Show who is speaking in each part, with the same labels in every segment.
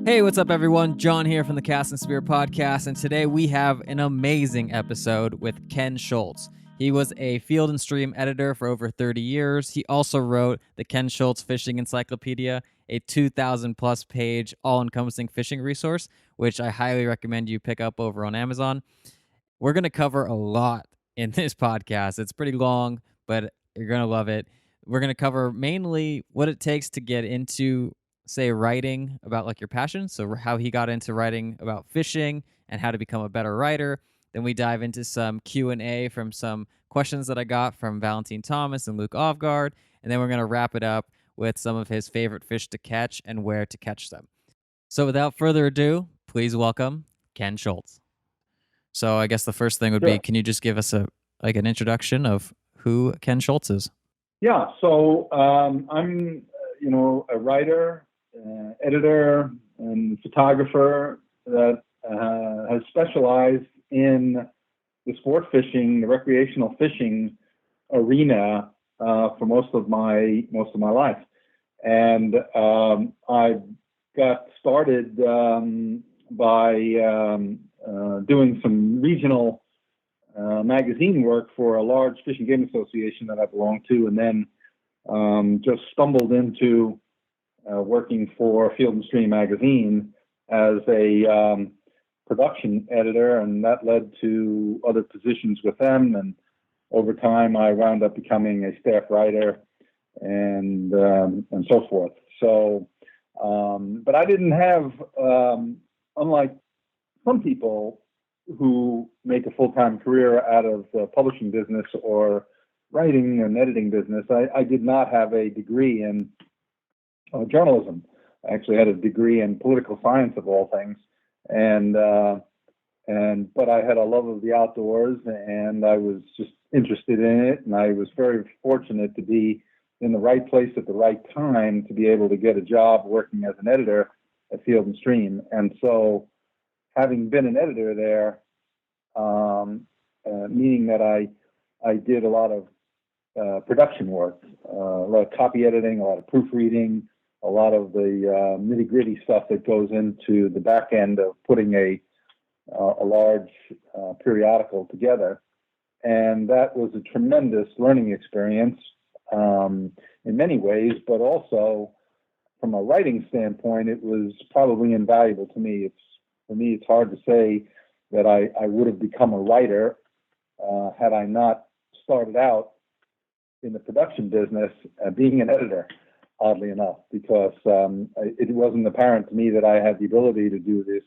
Speaker 1: Hey, what's up, everyone? John here from the Cast and Spear podcast, and today we have an amazing episode with Ken Schultz. He was a Field and Stream editor for over 30 years. He also wrote the Ken Schultz Fishing Encyclopedia, a 2,000-plus page all-encompassing fishing resource, which I highly recommend you pick up over on Amazon. We're going to cover a lot in this podcast. It's pretty long, but you're going to love it. We're going to cover mainly what it takes to get into, say, writing about like your passion. So how he got into writing about fishing and how to become a better writer. Then we dive into some Q&A from some questions that I got from Valentine Thomas and Luke Ovgard. And then we're going to wrap it up with some of his favorite fish to catch and where to catch them. So without further ado, please welcome Ken Schultz. So I guess the first thing would be, can you just give us an introduction of who Ken Schultz is?
Speaker 2: Yeah, so I'm, a writer, editor, and photographer that has specialized in the sport fishing, the recreational fishing arena for most of my life, and I got started by doing some regional magazine work for a large fishing game association that I belonged to, and then just stumbled into working for Field and Stream magazine as a production editor, and that led to other positions with them. And over time, I wound up becoming a staff writer, and so forth. So, but I didn't have, unlike some people who make a full-time career out of the publishing business or writing and editing business, I did not have a degree in journalism. I actually had a degree in political science, of all things, but I had a love of the outdoors, and I was just interested in it, and I was very fortunate to be in the right place at the right time to be able to get a job working as an editor at Field and Stream. And so, having been an editor there, meaning that I did a lot of production work, a lot of copy editing, a lot of proofreading, a lot of the nitty-gritty stuff that goes into the back end of putting a large periodical together. And that was a tremendous learning experience in many ways, but also from a writing standpoint, it was probably invaluable to me. For me, it's hard to say that I would have become a writer had I not started out in the production business being an editor, oddly enough, because it wasn't apparent to me that I had the ability to do this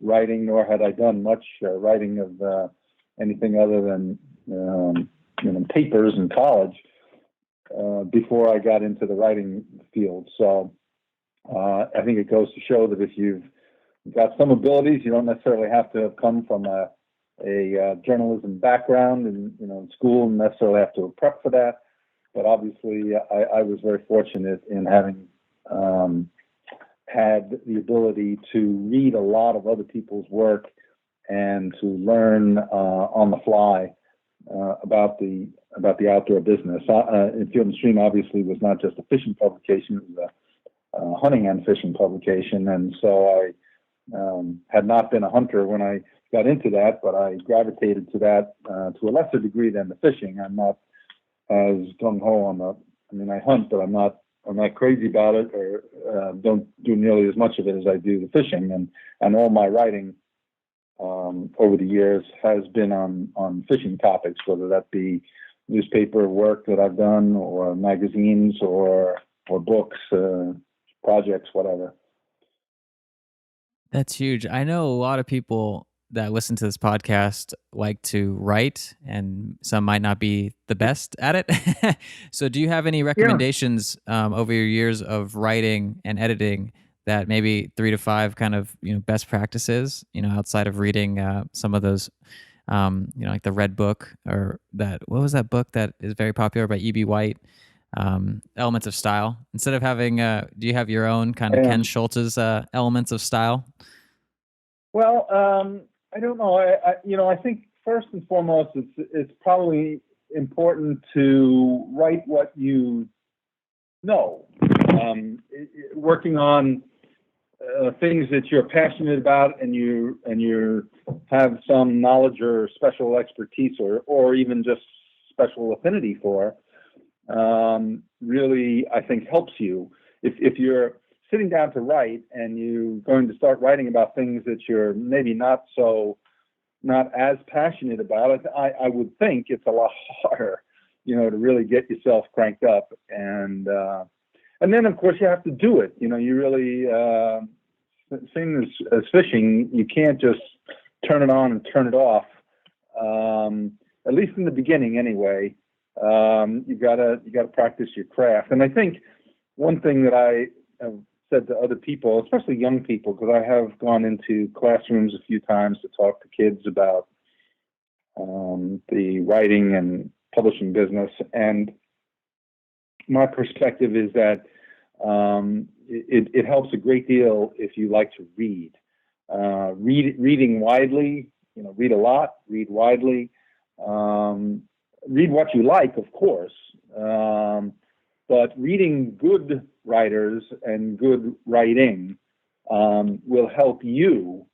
Speaker 2: writing, nor had I done much writing of anything other than papers in college before I got into the writing field. So I think it goes to show that if you've got some abilities, you don't necessarily have to have come from a journalism background in school and necessarily have to prep for that. But obviously, I was very fortunate in having had the ability to read a lot of other people's work and to learn on the fly about the outdoor business. Field and Stream obviously was not just a fishing publication; it was a hunting and fishing publication, and so I had not been a hunter when I got into that, but I gravitated to that to a lesser degree than the fishing. I'm not as gung-ho on I hunt, but I'm not crazy about it, or don't do nearly as much of it as I do the fishing. And all my writing over the years has been on fishing topics, whether that be newspaper work that I've done, or magazines, or books, projects, whatever.
Speaker 1: That's huge. I know a lot of people that listen to this podcast like to write, and some might not be the best at it. So do you have any recommendations over your years of writing and editing that maybe 3 to 5 kind of best practices, outside of reading some of those, like the Red Book, or what was that book that is very popular by E.B. White? Elements of Style. Instead of having, do you have your own kind of Ken Schultz's Elements of Style?
Speaker 2: Well, I don't know. I think first and foremost, it's probably important to write what you know. Working on things that you're passionate about and you have some knowledge or special expertise or even just special affinity for, really, I think, helps you. If you're sitting down to write and you're going to start writing about things that you're maybe not as passionate about, I would think it's a lot harder, to really get yourself cranked up. And then, of course, you have to do it. You really, same as fishing, you can't just turn it on and turn it off. At least in the beginning, anyway. You gotta practice your craft. And I think one thing that I have said to other people, especially young people, because I have gone into classrooms a few times to talk to kids about the writing and publishing business, and my perspective is that it helps a great deal if you like to read. Reading widely, read a lot, read widely, read what you like, of course, but reading good writers and good writing will help you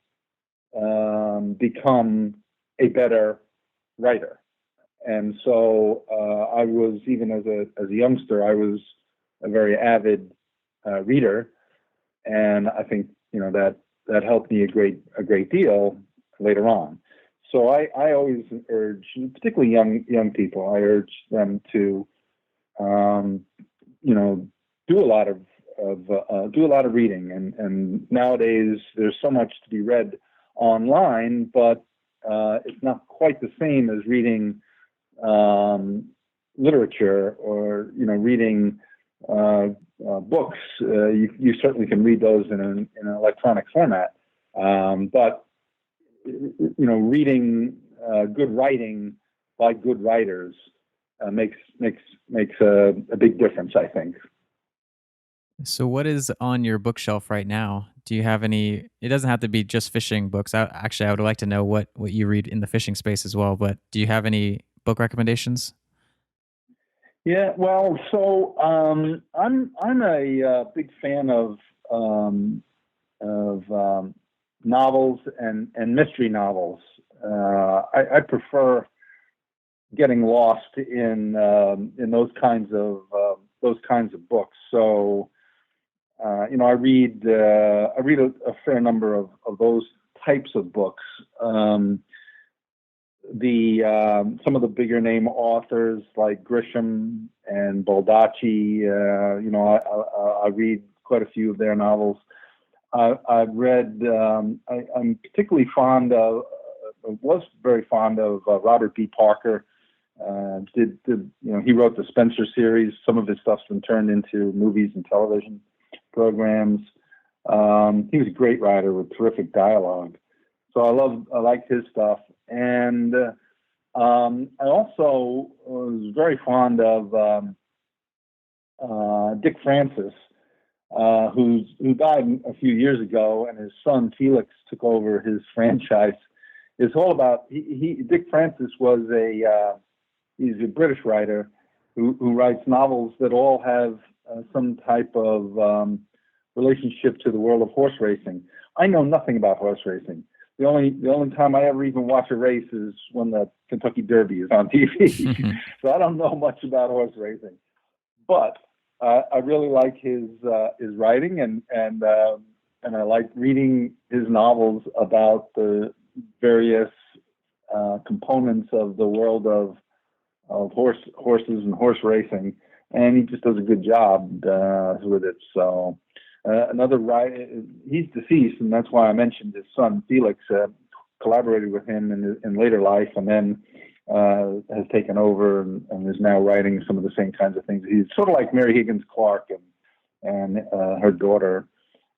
Speaker 2: become a better writer. And so I was, even as a youngster, I was a very avid reader, and I think that helped me a great deal later on. So I always urge, particularly young people, I urge them to do a lot of reading. And nowadays there's so much to be read online, but it's not quite the same as reading literature or reading books. You certainly can read those in an electronic format, but reading good writing by good writers makes a big difference, I think.
Speaker 1: So what is on your bookshelf right now? Do you have any? It doesn't have to be just fishing books. I would like to know what you read in the fishing space as well, but do you have any book recommendations?
Speaker 2: Yeah, well, so I'm a big fan of novels and mystery novels. I prefer getting lost in those kinds of books. So I read a fair number of those types of books. Some of the bigger name authors like Grisham and Baldacci, I read quite a few of their novels. I've read. I'm particularly was very fond of Robert B. Parker. He wrote the Spencer series. Some of his stuff's been turned into movies and television programs. He was a great writer with terrific dialogue. So I liked his stuff. And I also was very fond of Dick Francis, who died a few years ago, and his son Felix took over his franchise. It's all about Dick Francis was he's a British writer who writes novels that all have some type of relationship to the world of horse racing. I know nothing about horse racing. The only time I ever even watch a race is when the Kentucky Derby is on TV. So I don't know much about horse racing, but I really like his writing, and I like reading his novels about the various components of the world of horses and horse racing, and he just does a good job with it. So another writer, he's deceased, and that's why I mentioned his son Felix collaborated with him in later life, and then has taken over and is now writing some of the same kinds of things. He's sort of like Mary Higgins Clark and her daughter.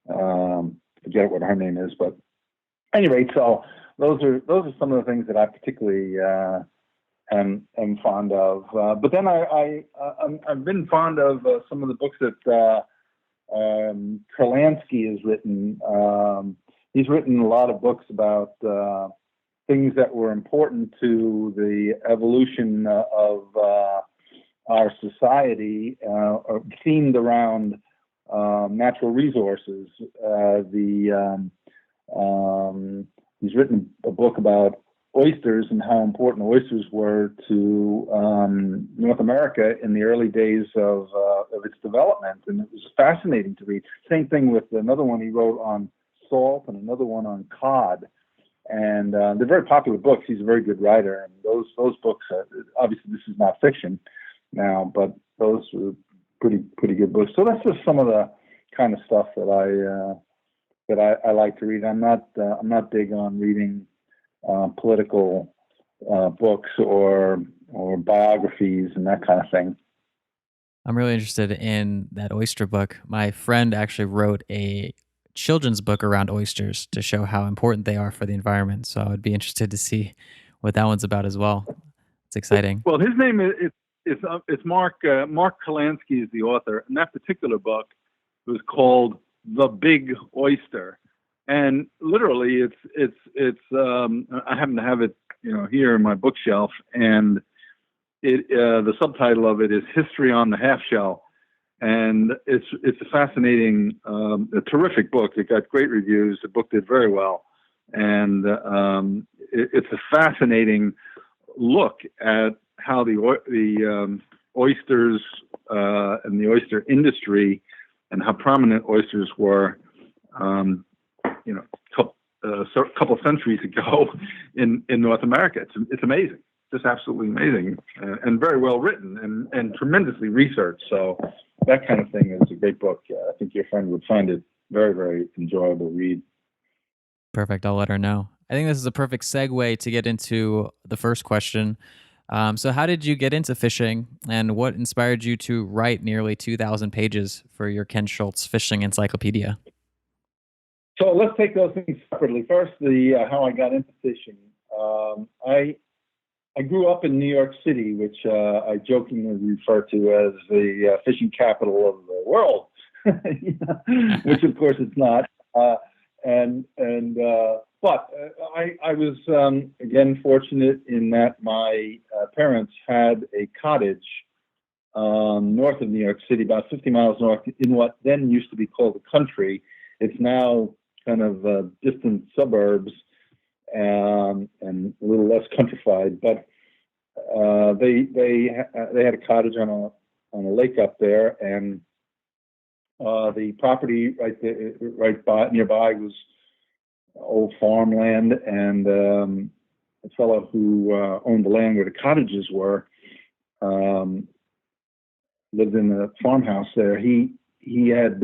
Speaker 2: Forget what her name is, but anyway, so those are some of the things that I particularly am fond of. But then I've been fond of some of the books that Kurlansky has written. He's written a lot of books about things that were important to the evolution of our society, themed around natural resources. He's written a book about oysters and how important oysters were to North America in the early days of its development, and it was fascinating to read. Same thing with another one he wrote on salt and another one on cod, and they're very popular books. He's a very good writer, and those books obviously this is not fiction now, but those were pretty good books. So that's just some of the kind of stuff that I like to read. I'm not big on reading political books or biographies and that kind of thing.
Speaker 1: I'm really interested in that oyster book. My friend actually wrote a children's book around oysters to show how important they are for the environment. So I'd be interested to see what that one's about as well. It's exciting.
Speaker 2: Well, his name it's Mark Kalansky is the author, and that particular book was called The Big Oyster. And literally, it's I happen to have it, here in my bookshelf, and the subtitle of it is History on the Half Shell, and it's a fascinating, a terrific book. It got great reviews. The book did very well, and it's a fascinating look at how the oysters and the oyster industry and how prominent oysters were. A couple centuries ago in North America. It's amazing, just absolutely amazing, and very well written and tremendously researched. So that kind of thing is a great book. I think your friend would find it very, very enjoyable read.
Speaker 1: Perfect. I'll let her know. I think this is a perfect segue to get into the first question. So how did you get into fishing, and what inspired you to write nearly 2,000 pages for your Ken Schultz fishing encyclopedia?
Speaker 2: So let's take those things separately. First, how I got into fishing. I grew up in New York City, which I jokingly refer to as the fishing capital of the world, which of course it's not. But I was again fortunate in that my parents had a cottage north of New York City, about 50 miles north, in what then used to be called the country. It's now kind of distant suburbs and a little less countrified, but they had a cottage on a lake up there, and the property nearby was old farmland, and a fellow who owned the land where the cottages were lived in a farmhouse there. He had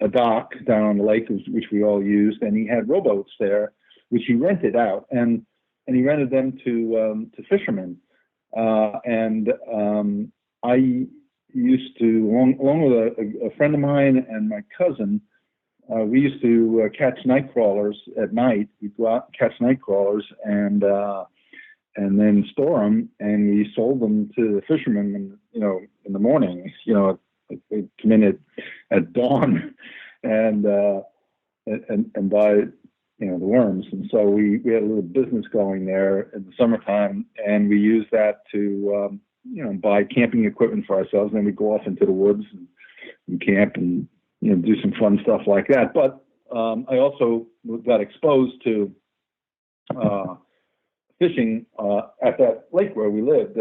Speaker 2: a dock down on the lake, which we all used, and he had rowboats there, which he rented out, and he rented them to fishermen. I used to, along with a friend of mine and my cousin, we used to catch night crawlers at night. We'd go out and catch night crawlers and then store them, and we sold them to the fishermen, in the morning. They'd come in at dawn and buy, the worms. And so we had a little business going there in the summertime, and we used that to, buy camping equipment for ourselves. And then we'd go off into the woods and camp and, do some fun stuff like that. But I also got exposed to fishing at that lake where we lived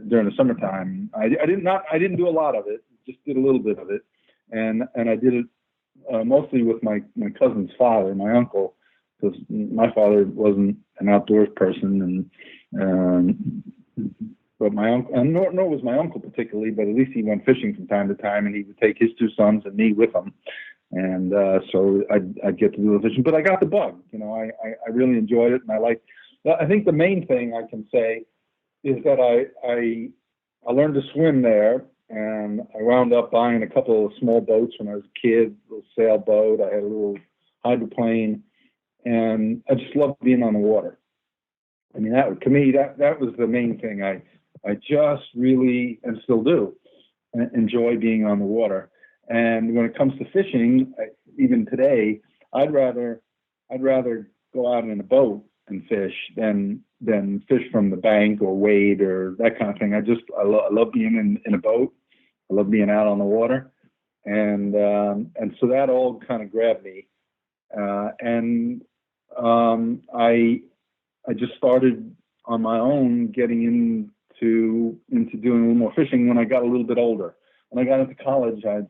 Speaker 2: during the summertime. I didn't do a lot of it, just did a little bit of it, and I did it mostly with my cousin's father, my uncle, because my father wasn't an outdoors person, but my uncle, and nor was my uncle particularly, but at least he went fishing from time to time, and he would take his two sons and me with him, and so I'd get to do the fishing. But I got the bug, I really enjoyed it, and I think the main thing I can say is that I learned to swim there, and I wound up buying a couple of small boats when I was a kid, a little sailboat. I had a little hydroplane, and I just loved being on the water. I mean, to me, that was the main thing. I just really, and still do, enjoy being on the water. And when it comes to fishing, even today, I'd rather go out in a boat and fish than fish from the bank or wade or that kind of thing. I love being in a boat. I love being out on the water. and so that all kind of grabbed me, and I just started on my own getting into doing a little more fishing when I got a little bit older. When I got into college, I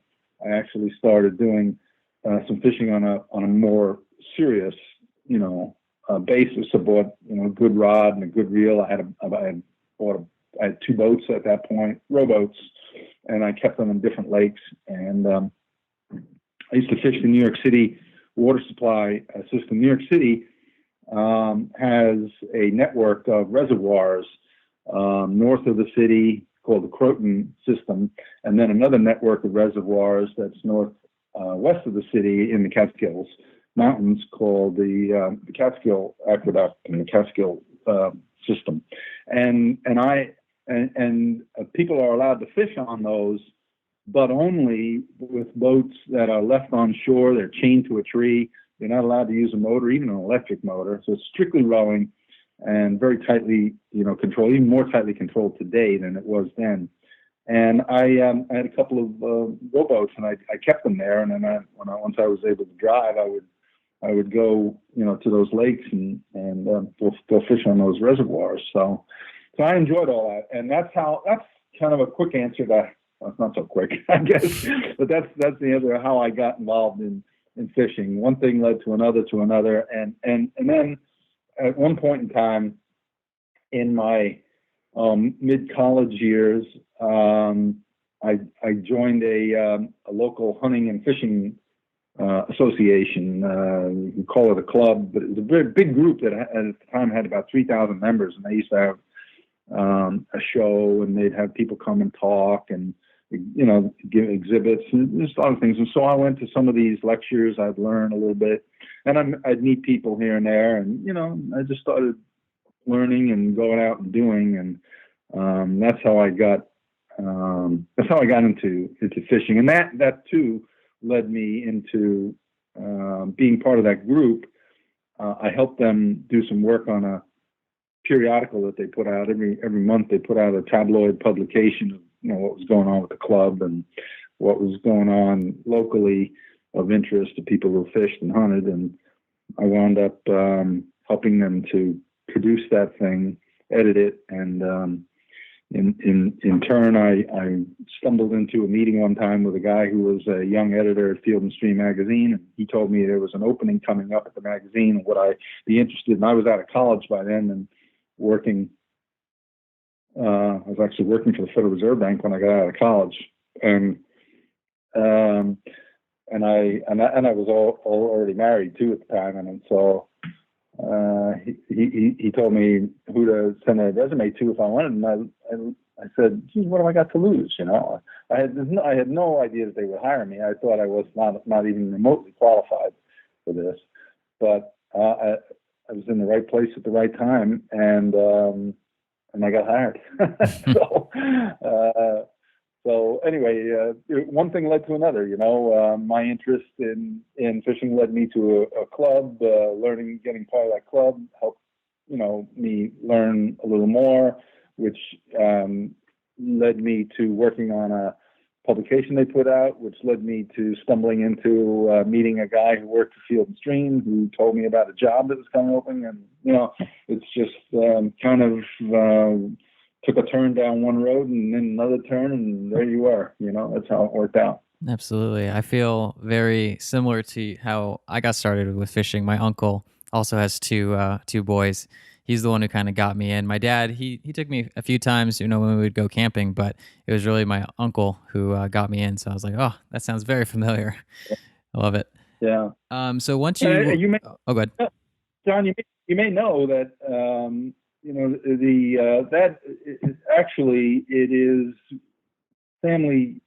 Speaker 2: actually started doing some fishing on a more serious, basis. I bought a good rod and a good reel. I had 2 boats at that point, rowboats, and I kept them in different lakes. And I used to fish the New York City water supply system. New York City has a network of reservoirs north of the city called the Croton system, and then another network of reservoirs that's west of the city in the Catskill Mountains called the Catskill Aqueduct and the Catskill system. And people are allowed to fish on those, but only with boats that are left on shore. They're chained to a tree. You're not allowed to use a motor, even an electric motor. So it's strictly rowing and very tightly, controlled, even more tightly controlled today than it was then. And I had a couple of rowboats, and I kept them there. And then once I was able to drive, I would go, to those lakes and go fish on those reservoirs. So I enjoyed all that, and that's kind of a quick answer to. Well, it's not so quick, I guess, but that's the answer how I got involved in fishing. One thing led to another, and then at one point in time in my mid-college years, I joined a local hunting and fishing association. You can call it a club, but it was a very big group that at the time had about 3,000 members, and they used to have a show, and they'd have people come and talk and give exhibits and just a lot of things. And so I went to some of these lectures. I'd learn a little bit, and I'd meet people here and there, and I just started learning and going out and doing, and that's how I got into fishing, and that too led me into being part of that group. I helped them do some work on a periodical that they put out every month. They put out a tabloid publication of what was going on with the club and what was going on locally of interest to people who fished and hunted. And I wound up helping them to produce that thing, edit it, and in turn, I stumbled into a meeting one time with a guy who was a young editor at Field and Stream magazine, and he told me there was an opening coming up at the magazine and would I be interested. And I was out of college by then and working. I was actually working for the Federal Reserve Bank when I got out of college, and I was already married too at the time, and so he told me who to send a resume to if I wanted, and I said, "Geez, what have I got to lose?" I had no idea that they would hire me. I thought I was not even remotely qualified for this, but I was in the right place at the right time, and I got hired. So anyway, one thing led to another. My interest in fishing led me to a club. Getting part of that club helped me learn a little more, which led me to working on a publication they put out, which led me to stumbling into meeting a guy who worked for Field and Stream, who told me about a job that was coming open, and it's just kind of took a turn down one road and then another turn, and there you are. That's how it worked out.
Speaker 1: Absolutely. I feel very similar to how I got started with fishing. My uncle also has two boys. He's the one who kind of got me in. My dad, he took me a few times, when we would go camping, but it was really my uncle who got me in. So I was like, oh, that sounds very familiar. I love it.
Speaker 2: Yeah.
Speaker 1: So once you may, oh, go ahead.
Speaker 2: John, you may know that that actually it is family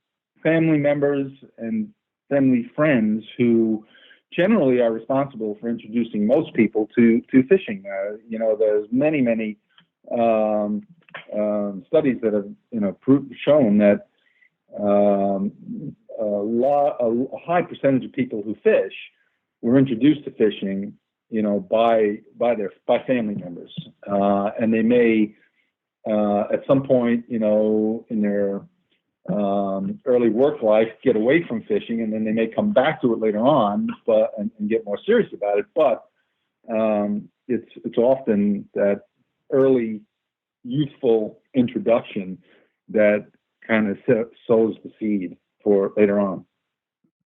Speaker 2: members and family friends who generally are responsible for introducing most people to fishing. There's many studies that have shown that a high percentage of people who fish were introduced to fishing, by family members, and they may at some point, in their early work life get away from fishing, and then they may come back to it later on, and get more serious about it. But it's often that early youthful introduction that kind of sows the seed for later on.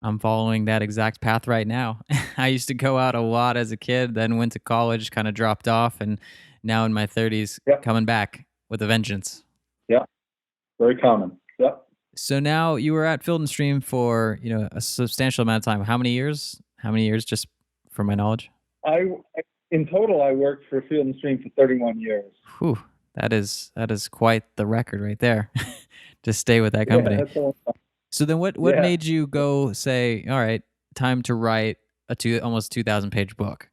Speaker 1: I'm following that exact path right now. I used to go out a lot as a kid, then went to college, kind of dropped off, and now in my 30s,
Speaker 2: Yep.
Speaker 1: coming back with a vengeance.
Speaker 2: Yeah, very common. Yep.
Speaker 1: So now you were at Field and Stream for a substantial amount of time. How many years? How many years, just from my knowledge?
Speaker 2: In total, I worked for Field and Stream for 31 years.
Speaker 1: Whew, that is quite the record right there. To stay with that company.
Speaker 2: Yeah, that's a long time.
Speaker 1: So then what made you go say, all right, time to write almost 2,000-page book?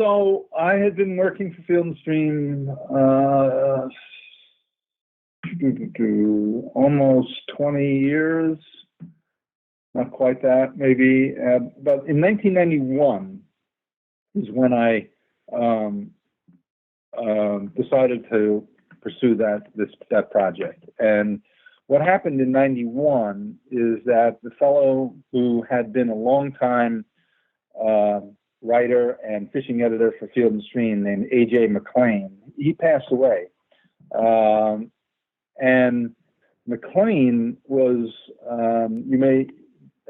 Speaker 2: So I had been working for Field and Stream almost 20 years, not quite that, maybe. But in 1991 is when I decided to pursue that project. And what happened in 91 is that the fellow who had been a long time writer and fishing editor for Field and Stream named A.J. McLean, he passed away. And McLean was, and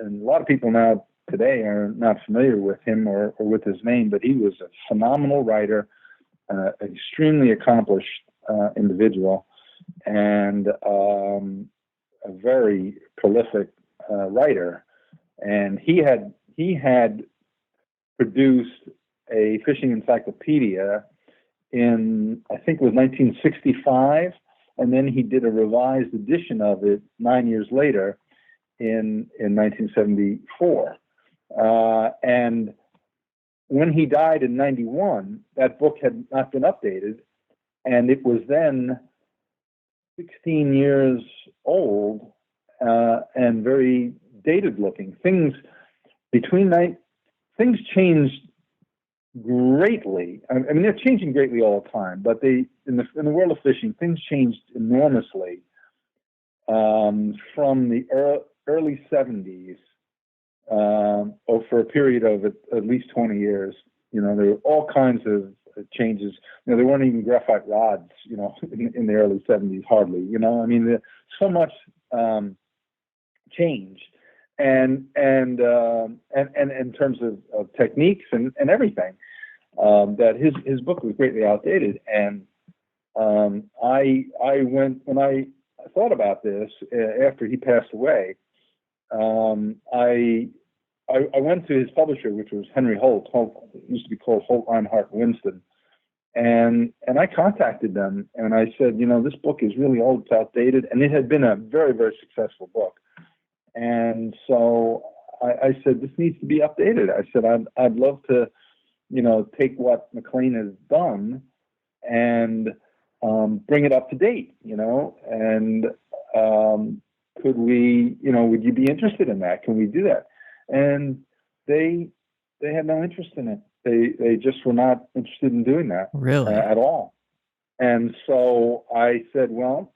Speaker 2: a lot of people now today are not familiar with him or with his name, but he was a phenomenal writer, extremely accomplished individual, and a very prolific writer. And he had produced a fishing encyclopedia in, I think it was 1965, and then he did a revised edition of it 9 years later in 1974. And when he died in 91, that book had not been updated, and it was then 16 years old and very dated looking. Things changed greatly. I mean, they're changing greatly all the time, but in the world of fishing, things changed enormously from the early 70s for a period of at least 20 years. There were all kinds of changes. There weren't even graphite rods, in the early 70s, hardly. I mean, there's so much change, and in terms of techniques and everything, that his book was greatly outdated. And I went, when I thought about this after he passed away, I went to his publisher, which was Henry Holt. It used to be called Holt, Reinhardt, Winston. And I contacted them and I said, this book is really old, it's outdated. And it had been a very, very successful book. And so I said, this needs to be updated. I said, I'd love to, take what McLean has done and bring it up to date, and could we, would you be interested in that? Can we do that? And they had no interest in it. They just were not interested in doing that,
Speaker 1: really,
Speaker 2: at all. And so I said, well,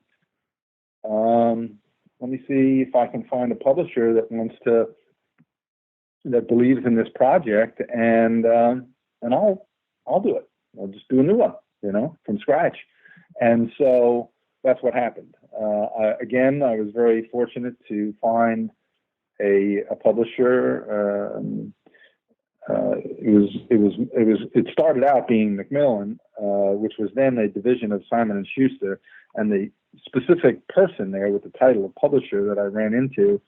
Speaker 2: let me see if I can find a publisher that believes in this project, and I'll do it. I'll just do a new one, from scratch. And so that's what happened. I was very fortunate to find a publisher. It started out being Macmillan, which was then a division of Simon and Schuster, and the specific person there with the title of publisher that I ran into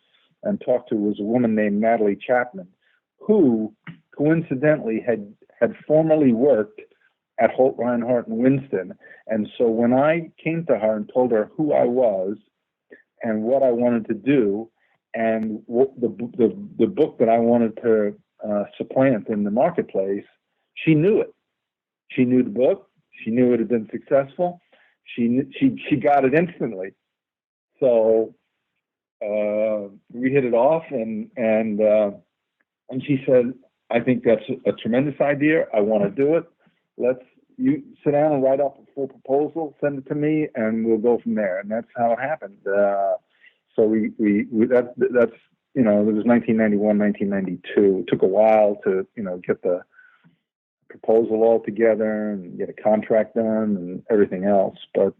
Speaker 2: and talked to was a woman named Natalie Chapman, who coincidentally had formerly worked at Holt, Reinhardt, and Winston. And so when I came to her and told her who I was and what I wanted to do and the book that I wanted to supplant in the marketplace, she knew it. She knew the book. She knew it had been successful. She got it instantly. So we hit it off, and she said, "I think that's a tremendous idea. I want to do it. you sit down and write up a full proposal, send it to me, and we'll go from there. And that's how it happened. So that's, it was 1991, 1992. It took a while to, get the proposal all together and get a contract done and everything else. But,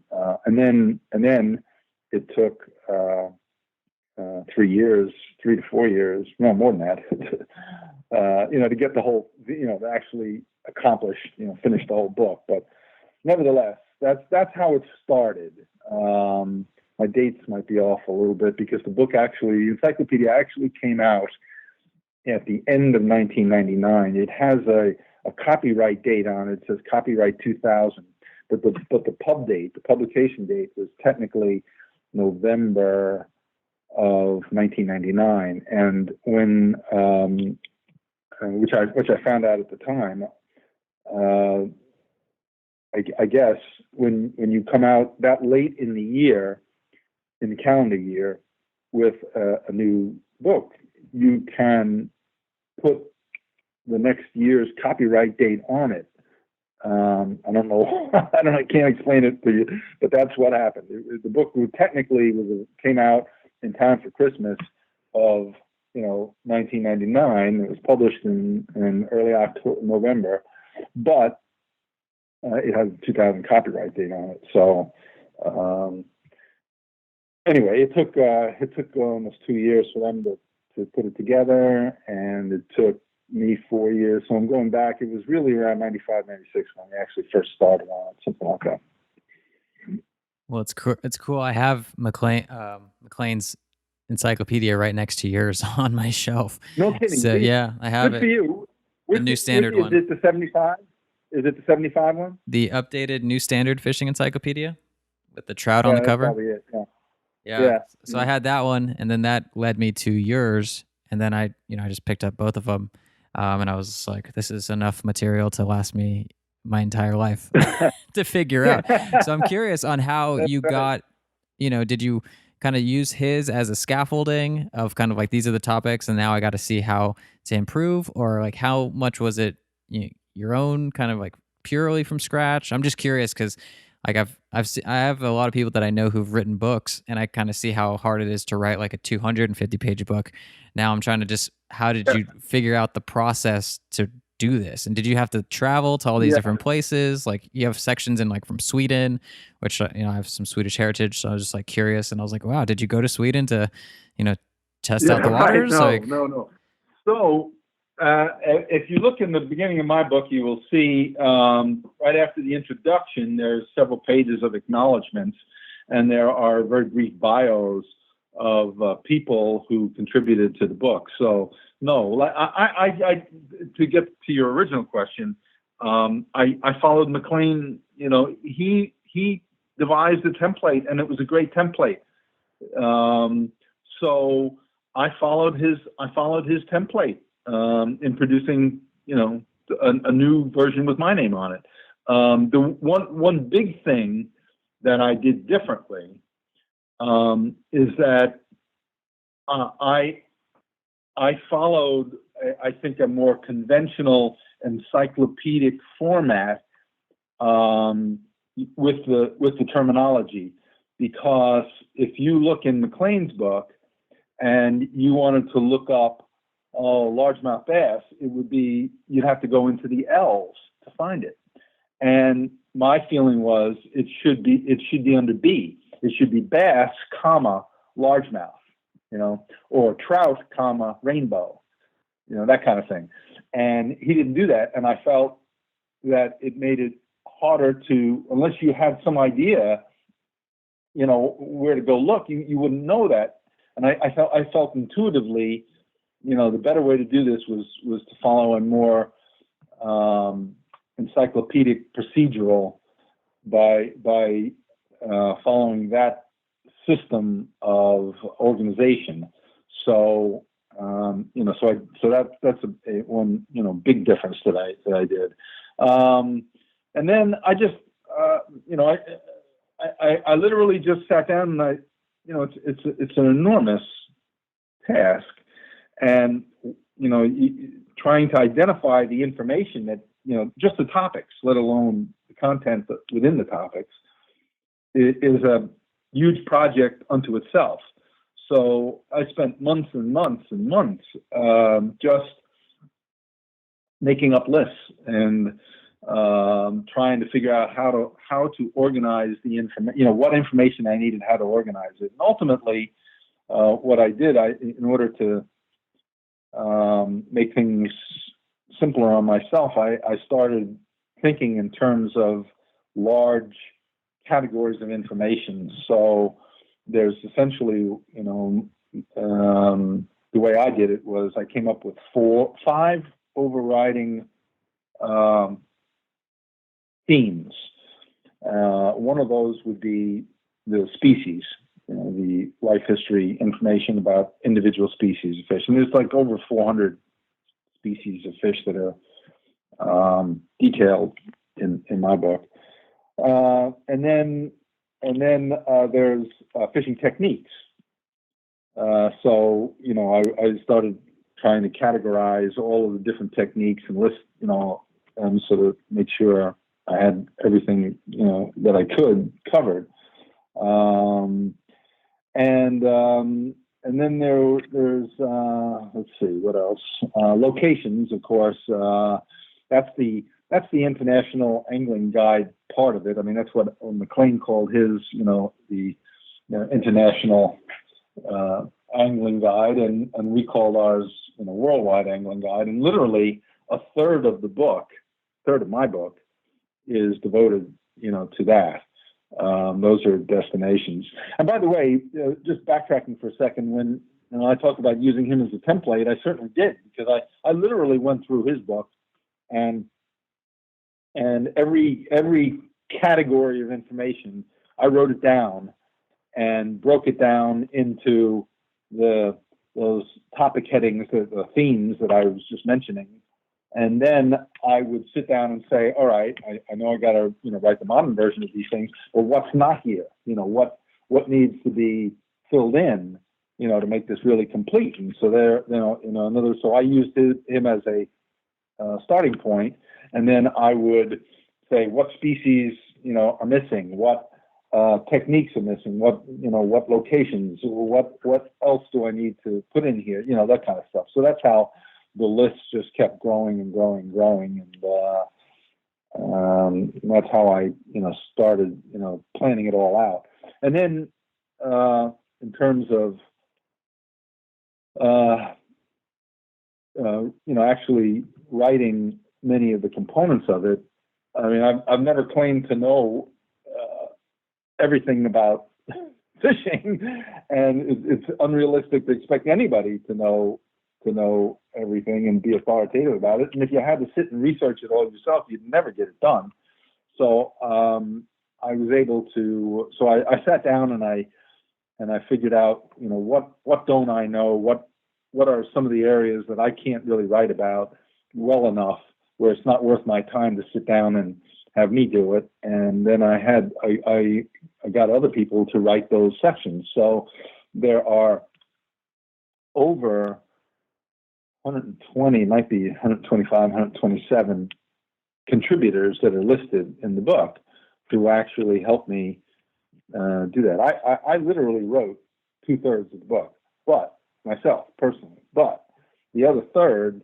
Speaker 2: and then it took, 3 to 4 years, no more than that, to get the whole, to actually accomplish, finish the whole book. But nevertheless, that's how it started. My dates might be off a little bit because the book the Encyclopedia actually came out at the end of 1999. It has a copyright date on it. It says copyright 2000, but the pub date, the publication date, was technically November of 1999. And when which I found out at the time, I guess when you come out that late in the year, in the calendar year, with a new book, you can put the next year's copyright date on it. I don't know. I can't explain it to you, but that's what happened. The book technically came out in time for Christmas of 1999. It was published in early November, but it has a 2000 copyright date on it. So anyway, it took almost 2 years for them to put it together, and it took me 4 years. So I'm going back. It was really around 95, 96 when we actually first started on it, something like that.
Speaker 1: Well, it's cool. I have McLean's Encyclopedia right next to yours on my shelf.
Speaker 2: No kidding.
Speaker 1: So yeah, I have
Speaker 2: Good
Speaker 1: it.
Speaker 2: For you.
Speaker 1: The New Standard one.
Speaker 2: Is it the 75? Is it the 75 one?
Speaker 1: The updated New Standard Fishing Encyclopedia with the trout on the cover.
Speaker 2: That's probably it.
Speaker 1: Yeah. So I had that one, and then that led me to yours, and then I just picked up both of them, and I was like, this is enough material to last me my entire life to figure out. So I'm curious on how you got, did you kind of use his as a scaffolding of kind of like, these are the topics, and now I got to see how to improve, or like how much was it your own kind of like purely from scratch? I'm just curious because like I have a lot of people that I know who've written books, and I kind of see how hard it is to write like a 250-page book. Now I'm trying to how did you figure out the process to do this? And did you have to travel to all these different places? Like you have sections in like from Sweden, which I have some Swedish heritage, so I was just like curious, and I was like, wow, did you go to Sweden to test out the waters?
Speaker 2: Right. No. So if you look in the beginning of my book, you will see right after the introduction, there's several pages of acknowledgments, and there are very brief bios of people who contributed to the book. So no, I to get to your original question, I followed McLean. He devised a template, and it was a great template. So I followed his template in producing, a new version with my name on it. The one big thing that I did differently is that I followed, I think, a more conventional encyclopedic format with the terminology, because if you look in McLean's book and you wanted to look up largemouth bass, you'd have to go into the L's to find it. And my feeling was it should be under B. It should be bass, largemouth, or trout, rainbow, that kind of thing. And he didn't do that. And I felt that it made it harder to, unless you had some idea, where to go look, you wouldn't know that. And I felt intuitively, the better way to do this was to follow a more encyclopedic procedural by following that system of organization. So that's one big difference that I did. And then I just I literally just sat down, and it's an enormous task, and trying to identify the information that just the topics, let alone the content within the topics, is a huge project unto itself. So I spent months and months and months just making up lists and trying to figure out how to organize the information, what information I needed, how to organize it. And ultimately, what I did, in order to make things simpler on myself, I started thinking in terms of large categories of information. So there's essentially, the way I did it was I came up with 5 overriding themes. One of those would be the species, the life history information about individual species of fish. And there's like over 400 species of fish that are detailed in my book. And then there's fishing techniques. So, I started trying to categorize all of the different techniques and list, and sort of make sure I had everything, that I could covered. And then there's let's see, what else? Locations, of course. That's the International Angling Guide part of it. I mean, that's what McLean called his, the International Angling Guide, and we called ours, Worldwide Angling Guide. And literally a third of my book is devoted, to that. Those are destinations. And by the way, just backtracking for a second, when I talked about using him as a template, I certainly did, because I literally went through his book and every category of information, I wrote it down and broke it down into those topic headings, the themes that I was just mentioning. And then I would sit down and say, all right, I know I got to, write the modern version of these things, but what's not here? What needs to be filled in, to make this really complete? And so so I used him as a starting point, and then I would say what species, are missing, what techniques are missing, what locations, what else do I need to put in here, that kind of stuff. So that's how the list just kept growing and growing and growing, and that's how I, started, planning it all out. And then in terms of, actually writing many of the components of it, I mean, I've never claimed to know everything about fishing, and it's unrealistic to expect anybody to know everything and be authoritative about it. And if you had to sit and research it all yourself, you'd never get it done. So I was able to. So I sat down and I figured out, what don't I know? What are some of the areas that I can't really write about well enough, where it's not worth my time to sit down and have me do it. And then I got other people to write those sections. So there are over 120, might be 125, 127 contributors that are listed in the book who actually helped me do that. I literally wrote 2/3 of the book, but myself personally, but the other third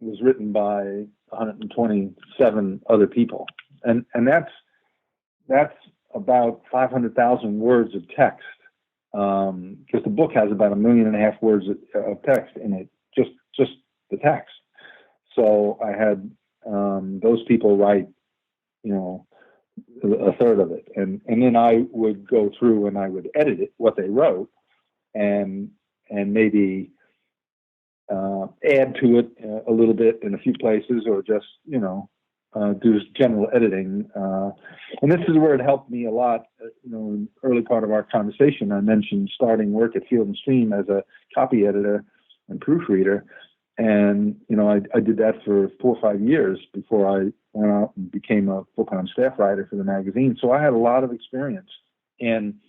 Speaker 2: was written by 127 other people. And that's about 500,000 words of text, because the book has about 1.5 million words of text in it, just the text. So I had those people write, a third of it, and then I would go through and I would edit it, what they wrote, and maybe add to it a little bit in a few places, or just do general editing. And this is where it helped me a lot. In the early part of our conversation, I mentioned starting work at Field and Stream as a copy editor and proofreader. And, I did that for 4 or 5 years before I went out and became a full-time staff writer for the magazine. So I had a lot of experience in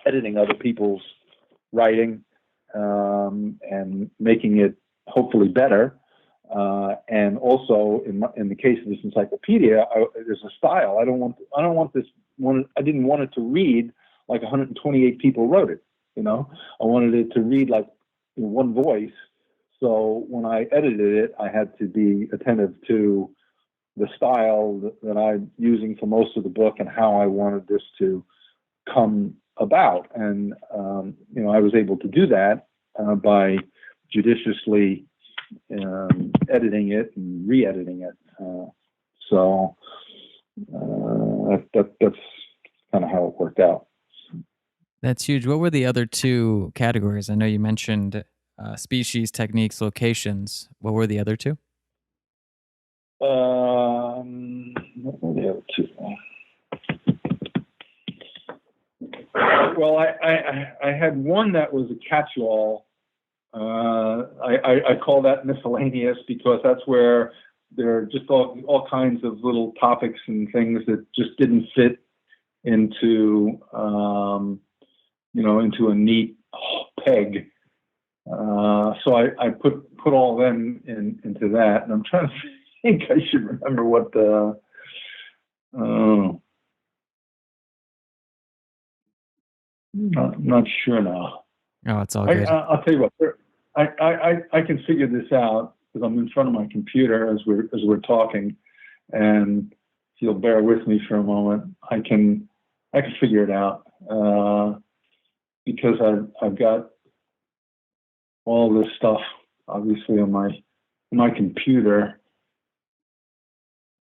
Speaker 2: editing other people's writing, and making it hopefully better. And also in the case of this encyclopedia, there's a style. I don't want this one. I didn't want it to read like 128 people wrote it. I wanted it to read like one voice. So when I edited it, I had to be attentive to the style that I'm using for most of the book and how I wanted this to come about. And I was able to do that by judiciously editing it and re-editing it. That's kind of how it worked out.
Speaker 1: That's huge. What were the other two categories? I know you mentioned species, techniques, locations. What were the other two?
Speaker 2: What were the other two? Well, I had one that was a catch-all. I call that miscellaneous because that's where there are just all kinds of little topics and things that just didn't fit into into a neat peg. So I put all them into that, and I'm trying to think. I should remember what the. Not sure now.
Speaker 1: Oh, it's all good.
Speaker 2: I'll tell you what. I can figure this out because I'm in front of my computer as we're talking, and if you'll bear with me for a moment, I can figure it out because I've got all this stuff obviously on my computer.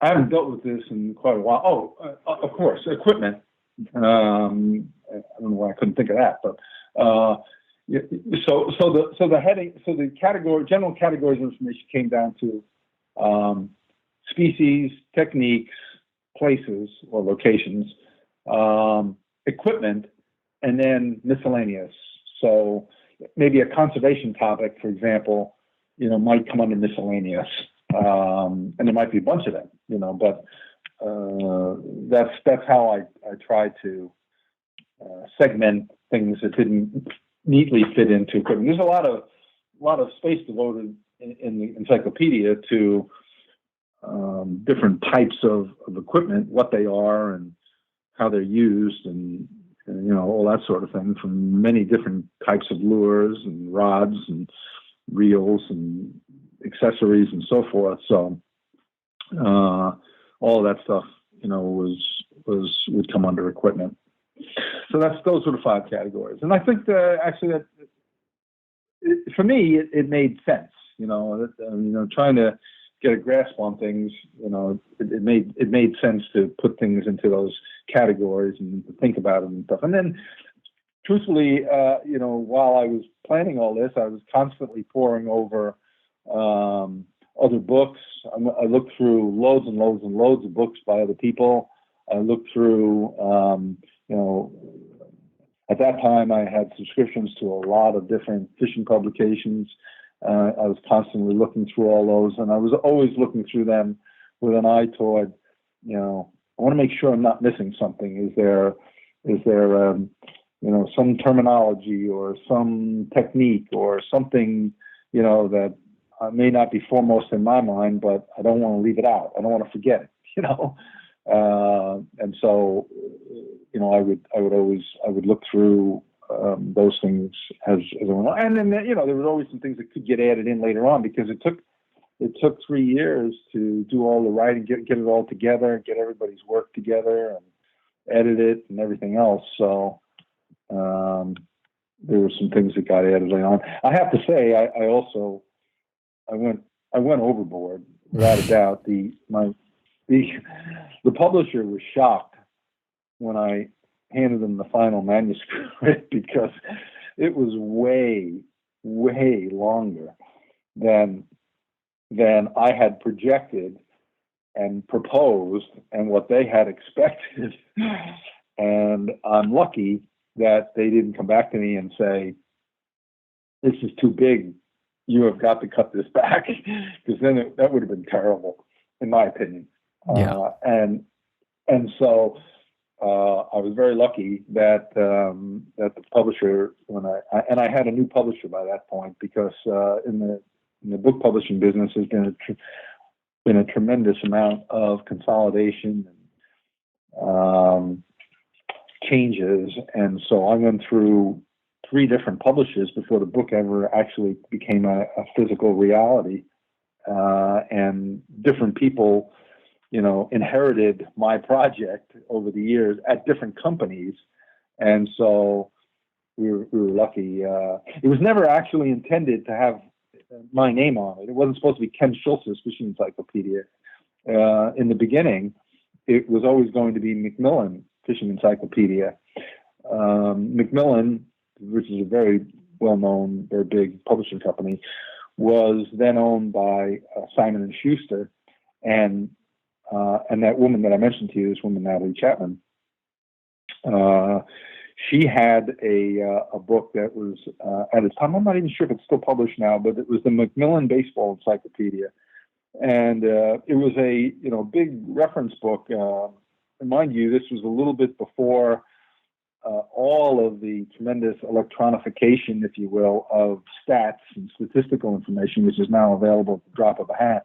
Speaker 2: I haven't dealt with this in quite a while. Oh, of course, equipment. I don't know why I couldn't think of that, but so the heading, so the general categories of information came down to species, techniques, places or locations, equipment, and then miscellaneous. So maybe a conservation topic, for example, might come under miscellaneous, and there might be a bunch of them, but that's how I try to segment things that didn't neatly fit into equipment. There's a lot of space devoted in the encyclopedia to different types of equipment, what they are and how they're used, and all that sort of thing, from many different types of lures and rods and reels and accessories and so forth. So all of that stuff, would come under equipment. So those were the 5 categories, and I think that for me it made sense. Trying to get a grasp on things, it made sense to put things into those categories and to think about them and stuff. And then, truthfully, while I was planning all this, I was constantly poring over other books. I looked through loads and loads and loads of books by other people. I looked through, at that time I had subscriptions to a lot of different fishing publications. I was constantly looking through all those, and I was always looking through them with an eye toward, I want to make sure I'm not missing something. Is there some terminology or some technique or something, that may not be foremost in my mind, but I don't want to leave it out. I don't want to forget it, and so, I would look through those things as I went on. And then, there was always some things that could get added in later on, because it took 3 years to do all the writing, get it all together, get everybody's work together and edit it and everything else. So, there were some things that got added later on. I have to say, I went overboard without a doubt. The publisher was shocked when I handed them the final manuscript because it was way, way longer than I had projected and proposed and what they had expected. And I'm lucky that they didn't come back to me and say, "This is too big. You have got to cut this back," because then that would have been terrible, in my opinion.
Speaker 1: Yeah.
Speaker 2: And so I was very lucky that the publisher, when I had a new publisher by that point, because in the book publishing business has been a tremendous amount of consolidation and changes. And so I went through 3 different publishers before the book ever actually became a physical reality. And different people, inherited my project over the years at different companies. And so we were lucky. It was never actually intended to have my name on it. It wasn't supposed to be Ken Schultz's Fishing Encyclopedia. In the beginning, it was always going to be Macmillan Fishing Encyclopedia. Macmillan, which is a very well-known, very big publishing company, was then owned by Simon and Schuster, and that woman that I mentioned to you, this woman Natalie Chapman, she had a book that was at its time. I'm not even sure if it's still published now, but it was the Macmillan Baseball Encyclopedia, and it was a big reference book. And mind you, this was a little bit before all of the tremendous electronification, if you will, of stats and statistical information, which is now available at the drop of a hat.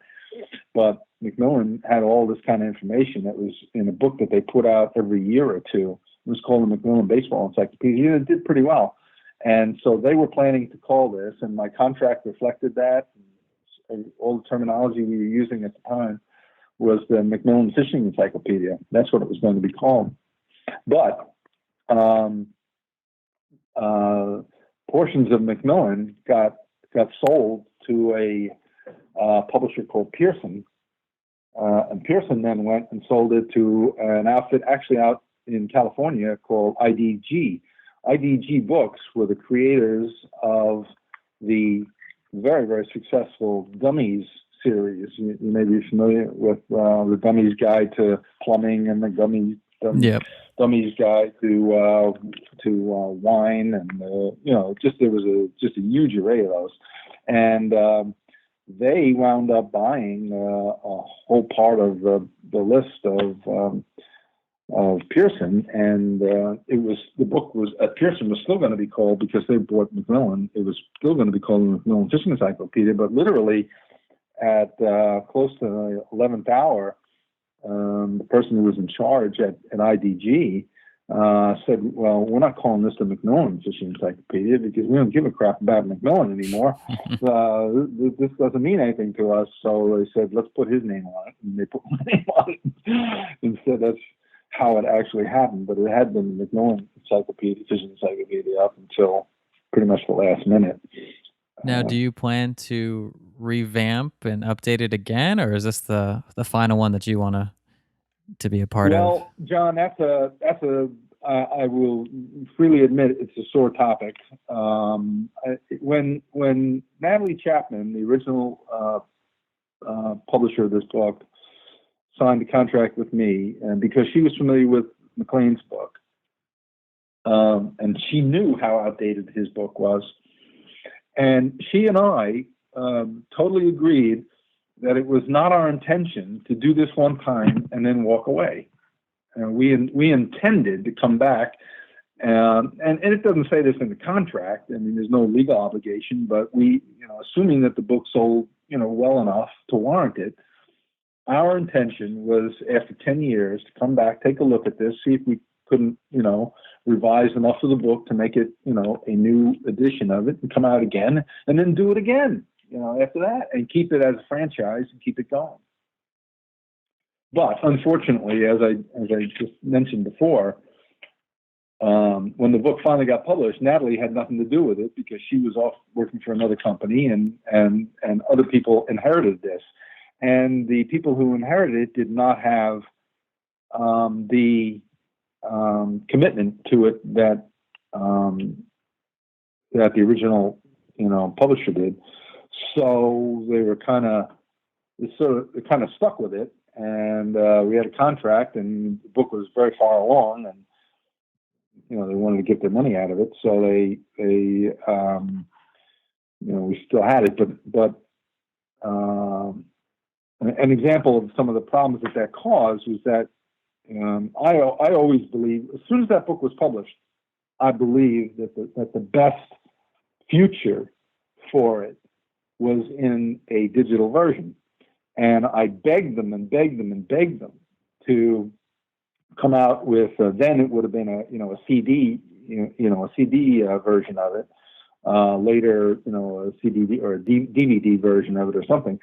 Speaker 2: But Macmillan had all this kind of information that was in a book that they put out every year or two. It was called the Macmillan Baseball Encyclopedia. It did pretty well. And so they were planning to call this, and my contract reflected that. And all the terminology we were using at the time was the Macmillan Fishing Encyclopedia. That's what it was going to be called. But portions of Macmillan got sold to a publisher called Pearson, and Pearson then went and sold it to an outfit actually out in California called IDG. IDG Books were the creators of the very, very successful Dummies series. You may be familiar with the Dummies Guide to Plumbing and the Dummies Guide to wine, and there was just a huge array of those, and they wound up buying a whole part of the list of Pearson, and the book was at Pearson was still going to be called, because they bought Macmillan, it was still going to be called the Macmillan Fishing Encyclopedia, but literally at close to the 11th hour, the person who was in charge at IDG said, well, we're not calling this the Macmillan Fishing Encyclopedia because we don't give a crap about Macmillan anymore. This doesn't mean anything to us. So they said, let's put his name on it. And they put my name on it. Instead, that's how it actually happened. But it had been the Macmillan Fishing Encyclopedia up until pretty much the last minute.
Speaker 1: Now, do you plan to revamp and update it again, or is this the final one that you want to be a part of?
Speaker 2: Well, John, that's I will freely admit it's a sore topic. When Natalie Chapman, the original publisher of this book, signed a contract with me, and because she was familiar with McLean's book, and she knew how outdated his book was, and she and I totally agreed that it was not our intention to do this one time and then walk away. We intended to come back, and it doesn't say this in the contract. I mean, there's no legal obligation, but we, assuming that the book sold, well enough to warrant it, our intention was after 10 years to come back, take a look at this, see if we couldn't, revise enough of the book to make it, a new edition of it, and come out again, and then do it again, after that, and keep it as a franchise and keep it going. But unfortunately, as I just mentioned before, when the book finally got published, Natalie had nothing to do with it because she was off working for another company, and other people inherited this. And the people who inherited it did not have the commitment to it that the original, publisher did. So they were kind of stuck with it. And we had a contract, and the book was very far along, and they wanted to get their money out of it, so they we still had it. But an example of some of the problems that caused was that I always believed, as soon as that book was published, I believed that the best future for it was in a digital version. And I begged them and begged them and begged them to come out with, then it would have been a CD, a CD version of it. Later, a CD or a DVD version of it or something.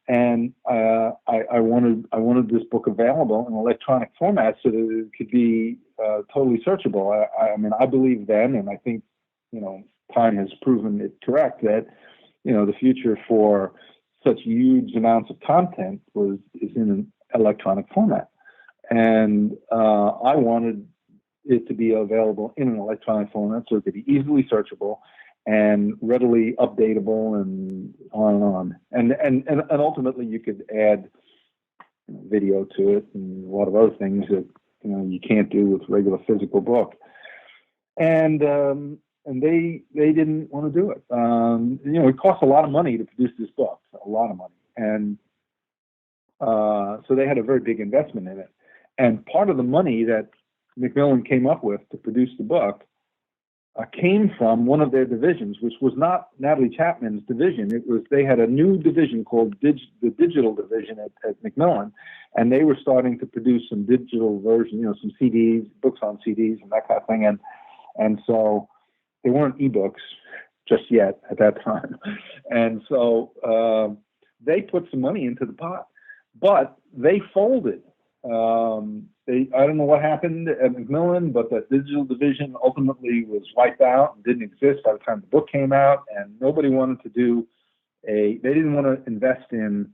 Speaker 2: And I wanted this book available in electronic format so that it could be totally searchable. I mean, I believe then, and I think, time has proven it correct, that, the future for such huge amounts of content is in an electronic format. And I wanted it to be available in an electronic format so it could be easily searchable and readily updatable, and on and on. And ultimately you could add video to it and a lot of other things that you can't do with regular physical book. And they didn't want to do it. It cost a lot of money to produce this book, a lot of money. And so they had a very big investment in it. And part of the money that Macmillan came up with to produce the book came from one of their divisions, which was not Natalie Chapman's division. They had a new division called the digital division at Macmillan, and they were starting to produce some digital version, some CDs, books on CDs, and that kind of thing. And so they weren't ebooks just yet at that time. And so they put some money into the pot, but they folded. I don't know what happened at Macmillan, but the digital division ultimately was wiped out and didn't exist by the time the book came out, and nobody wanted to do they didn't want to invest in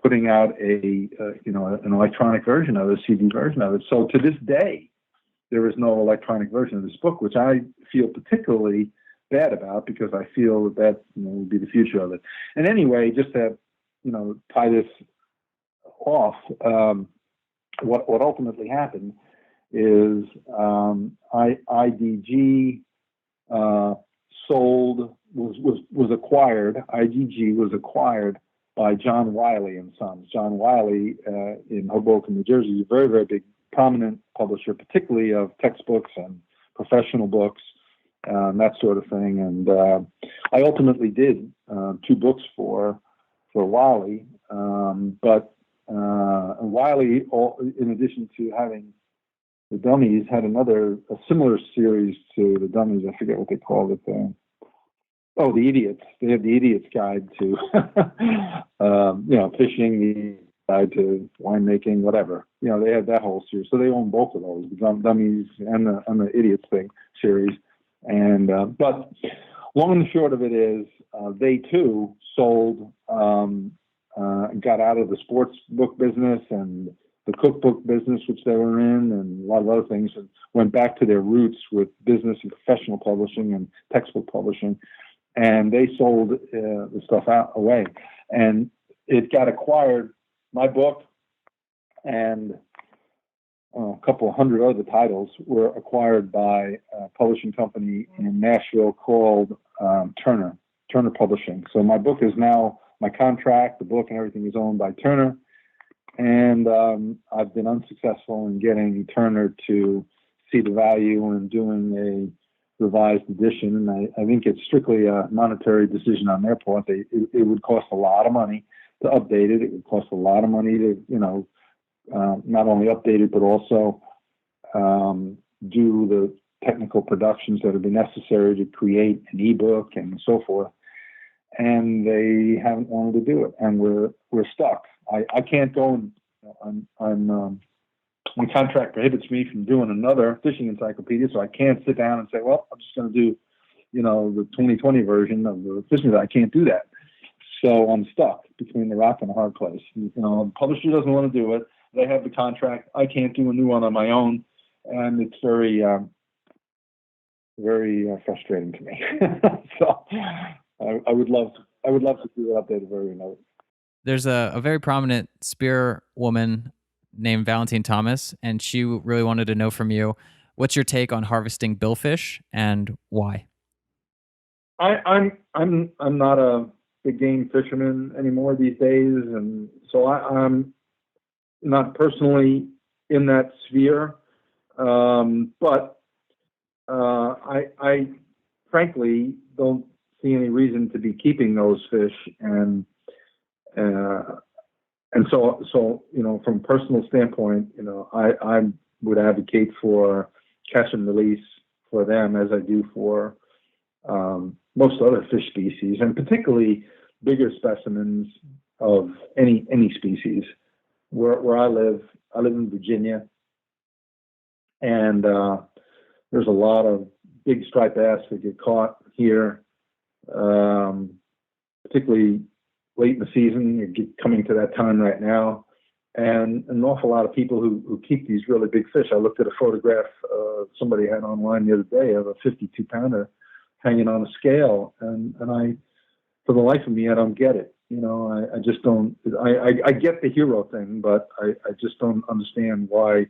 Speaker 2: putting out an electronic version of it, a CD version of it. So to this day, there is no electronic version of this book, which I feel particularly bad about, because I feel that will be the future of it. And anyway, just to tie this off, what ultimately happened is IDG was acquired. IDG was acquired by John Wiley and Sons. John Wiley in Hoboken, New Jersey, is a very, very big, prominent publisher, particularly of textbooks and professional books, that sort of thing. And I ultimately did 2 books for Wiley, but Wiley, in addition to having the Dummies, had a similar series to the Dummies. I forget what they called it. The Idiots. They had the Idiot's Guide to, fishing, the Guide to winemaking, whatever. They had that whole series. So they own both of those, the Dummies and the Idiots series. And but long and short of it is, they too sold. Got out of the sports book business and the cookbook business, which they were in, and a lot of other things, and went back to their roots with business and professional publishing and textbook publishing. And they sold the stuff away. And it got acquired, my book, and a couple hundred other titles were acquired by a publishing company in Nashville called Turner Publishing. So my book is now, my contract, the book and everything is owned by Turner. And I've been unsuccessful in getting Turner to see the value in doing a revised edition. And I think it's strictly a monetary decision on their part. It would cost a lot of money to update it. It would cost a lot of money to, not only update it, but also do the technical productions that would be necessary to create an ebook and so forth. And they haven't wanted to do it, and we're stuck. I can't go and my contract prohibits me from doing another fishing encyclopedia, so I can't sit down and say, well, I'm just going to do, the 2020 version of the fishing. I can't do that. So I'm stuck between the rock and a hard place. The publisher doesn't want to do it. They have the contract. I can't do a new one on my own, and it's very, very frustrating to me. So I would love to do an updated version of it.
Speaker 1: There's a very prominent spear woman named Valentine Thomas, and she really wanted to know from you, what's your take on harvesting billfish and why?
Speaker 2: I'm not a big game fisherman anymore these days, and so I'm not personally in that sphere. But I frankly don't see any reason to be keeping those fish, and so from a personal standpoint, I would advocate for catch and release for them, as I do for most other fish species, and particularly bigger specimens of any species. Where I live in Virginia, and there's a lot of big striped bass that get caught here, particularly late in the season. You're coming to that time right now, and an awful lot of people who keep these really big fish. I looked at a photograph somebody had online the other day of a 52-pounder hanging on a scale, and I, for the life of me, I don't get it. I just don't. I get the hero thing, but I just don't understand why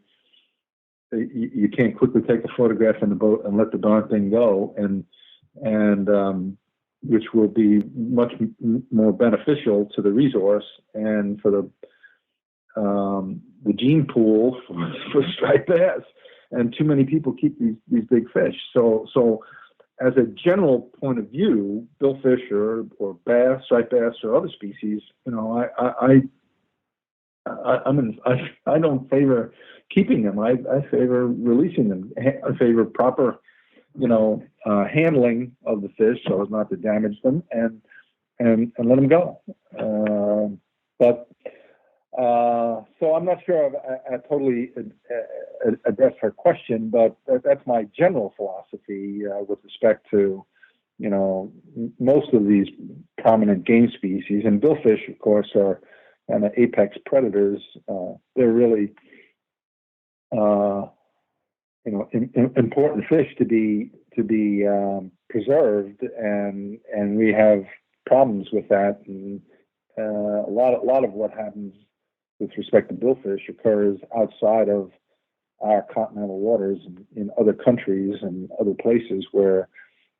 Speaker 2: you can't quickly take a photograph in the boat and let the darn thing go, and which will be much more beneficial to the resource and for the gene pool for striped bass. And too many people keep these big fish. So as a general point of view, billfish or bass, striped bass, or other species, I don't favor keeping them. I favor releasing them. I favor proper, handling of the fish so as not to damage them, and let them go. So I'm not sure I totally addressed her question, but that's my general philosophy with respect to, most of these prominent game species. And billfish, of course, are kind of apex predators. They're really, important fish to be preserved, and we have problems with that. And a lot of what happens with respect to billfish occurs outside of our continental waters in other countries and other places where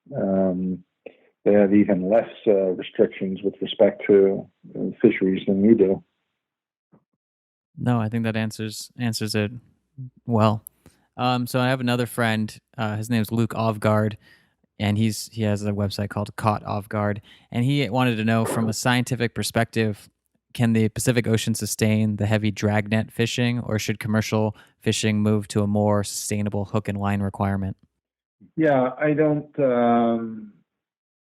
Speaker 2: they have even less restrictions with respect to fisheries than we do.
Speaker 1: No, I think that answers it well. So I have another friend. His name's Luke Ovgard, and he has a website called Caught Ovgard, and he wanted to know, from a scientific perspective, can the Pacific Ocean sustain the heavy dragnet fishing, or should commercial fishing move to a more sustainable hook and line requirement?
Speaker 2: Yeah, I don't.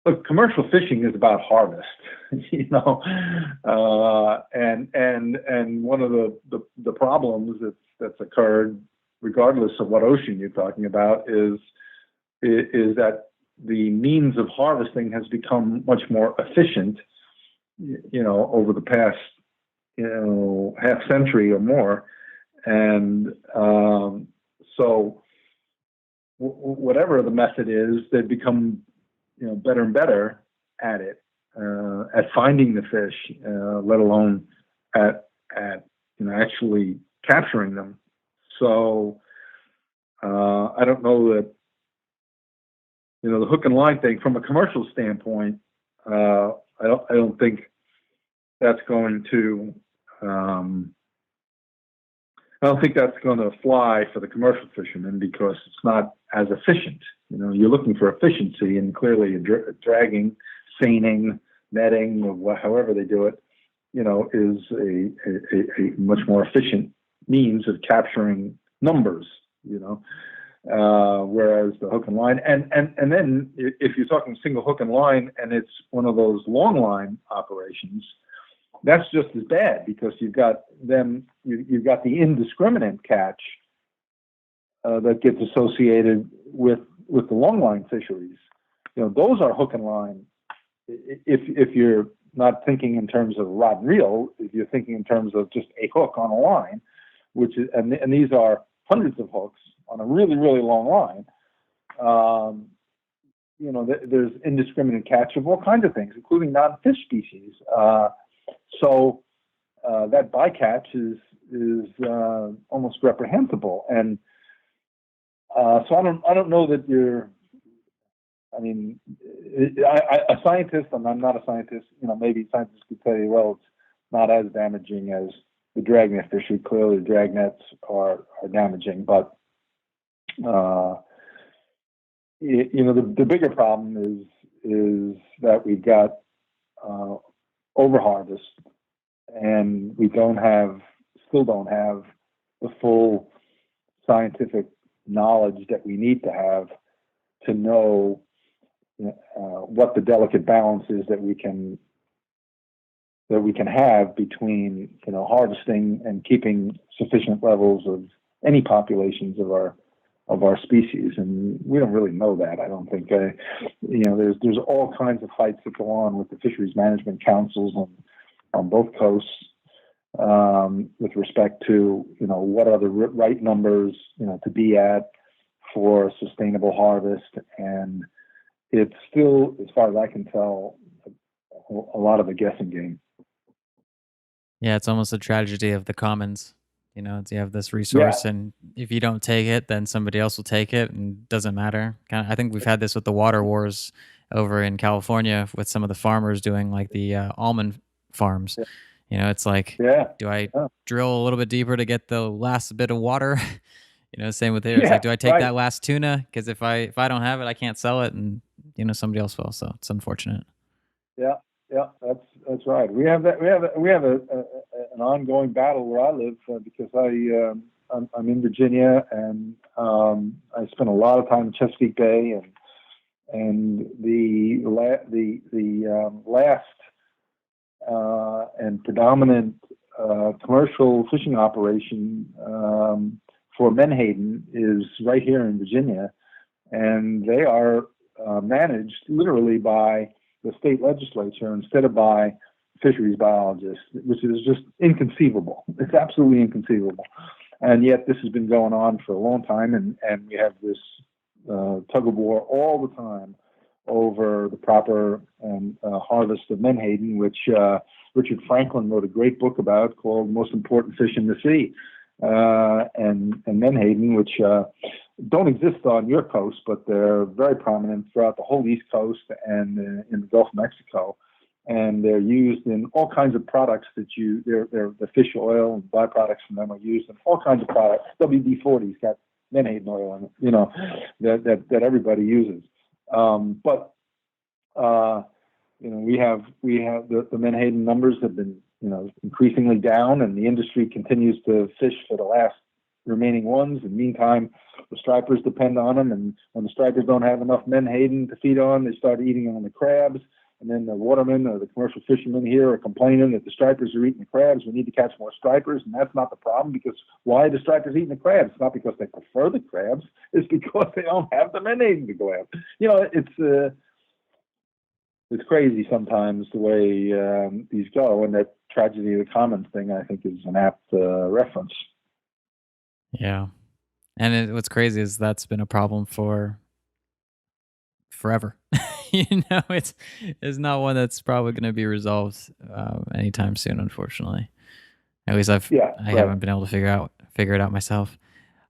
Speaker 2: Look, commercial fishing is about harvest, and one of the problems that's occurred, regardless of what ocean you're talking about, is that the means of harvesting has become much more efficient, over the past, half century or more. And so whatever the method is, they've become, better and better at it, at finding the fish, let alone at actually capturing them. So I don't know that, the hook and line thing from a commercial standpoint, I don't think that's going to. I don't think that's going to fly for the commercial fishermen, because it's not as efficient. You're looking for efficiency, and clearly dragging, seining, netting, or however they do it, is a much more efficient means of capturing numbers. Whereas the hook and line, and then if you're talking single hook and line, and it's one of those long line operations, that's just as bad, because you've got the indiscriminate catch that gets associated with the long line fisheries. Those are hook and line. If you're not thinking in terms of rod and reel, if you're thinking in terms of just a hook on a line, which is, and these are hundreds of hooks on a really, really long line. There's indiscriminate catch of all kinds of things, including non-fish species. So that bycatch is almost reprehensible, and so I don't know that you're. I mean, a scientist, and I'm not a scientist. Maybe scientists could tell you, well, it's not as damaging as the dragnet fishery. Clearly, dragnets are damaging, but the bigger problem is that we've got overharvest, and we still don't have the full scientific knowledge that we need to have to know what the delicate balance is that we can have between harvesting and keeping sufficient levels of any populations of our species, and we don't really know that. I don't think there's all kinds of fights that go on with the fisheries management councils on both coasts with respect to what are the right numbers to be at for sustainable harvest, and it's still, as far as I can tell, a lot of a guessing game.
Speaker 1: Yeah, it's almost a tragedy of the commons. You have this resource, and if you don't take it, then somebody else will take it, and it doesn't matter. I think we've had this with the water wars over in California with some of the farmers doing like the almond farms. It's like, do I drill a little bit deeper to get the last bit of water? Same with here. It's like, do I take that last tuna? Because if I don't have it, I can't sell it, and somebody else will. So it's unfortunate.
Speaker 2: Yeah, that's right. We have an ongoing battle where I live because I'm in Virginia, and I spend a lot of time in Chesapeake Bay, and the last and predominant commercial fishing operation for menhaden is right here in Virginia, and they are managed literally by the state legislature instead of by fisheries biologists, which is just inconceivable. It's absolutely inconceivable. And yet this has been going on for a long time, and we have this tug of war all the time over the proper harvest of menhaden, which Richard Franklin wrote a great book about called Most Important Fish in the Sea, and menhaden, which don't exist on your coast, but they're very prominent throughout the whole East Coast and in the Gulf of Mexico. And they're used in all kinds of products the fish oil and byproducts from them are used in all kinds of products. WD-40's got menhaden oil in it, that everybody uses. But we have the menhaden numbers have been increasingly down, and the industry continues to fish for the last remaining ones. In the meantime, the stripers depend on them, and when the stripers don't have enough menhaden to feed on, they start eating on the crabs. And then the watermen or the commercial fishermen here are complaining that the stripers are eating the crabs. We need to catch more stripers, and that's not the problem, because why are the stripers eating the crabs? It's not because they prefer the crabs. It's because they don't have the menhaden to go after. It's crazy sometimes the way these go, and that tragedy of the commons thing, I think, is an apt reference.
Speaker 1: Yeah. And what's crazy is that's been a problem for forever. It's not one that's probably going to be resolved anytime soon, unfortunately. At least I haven't been able to figure it out myself.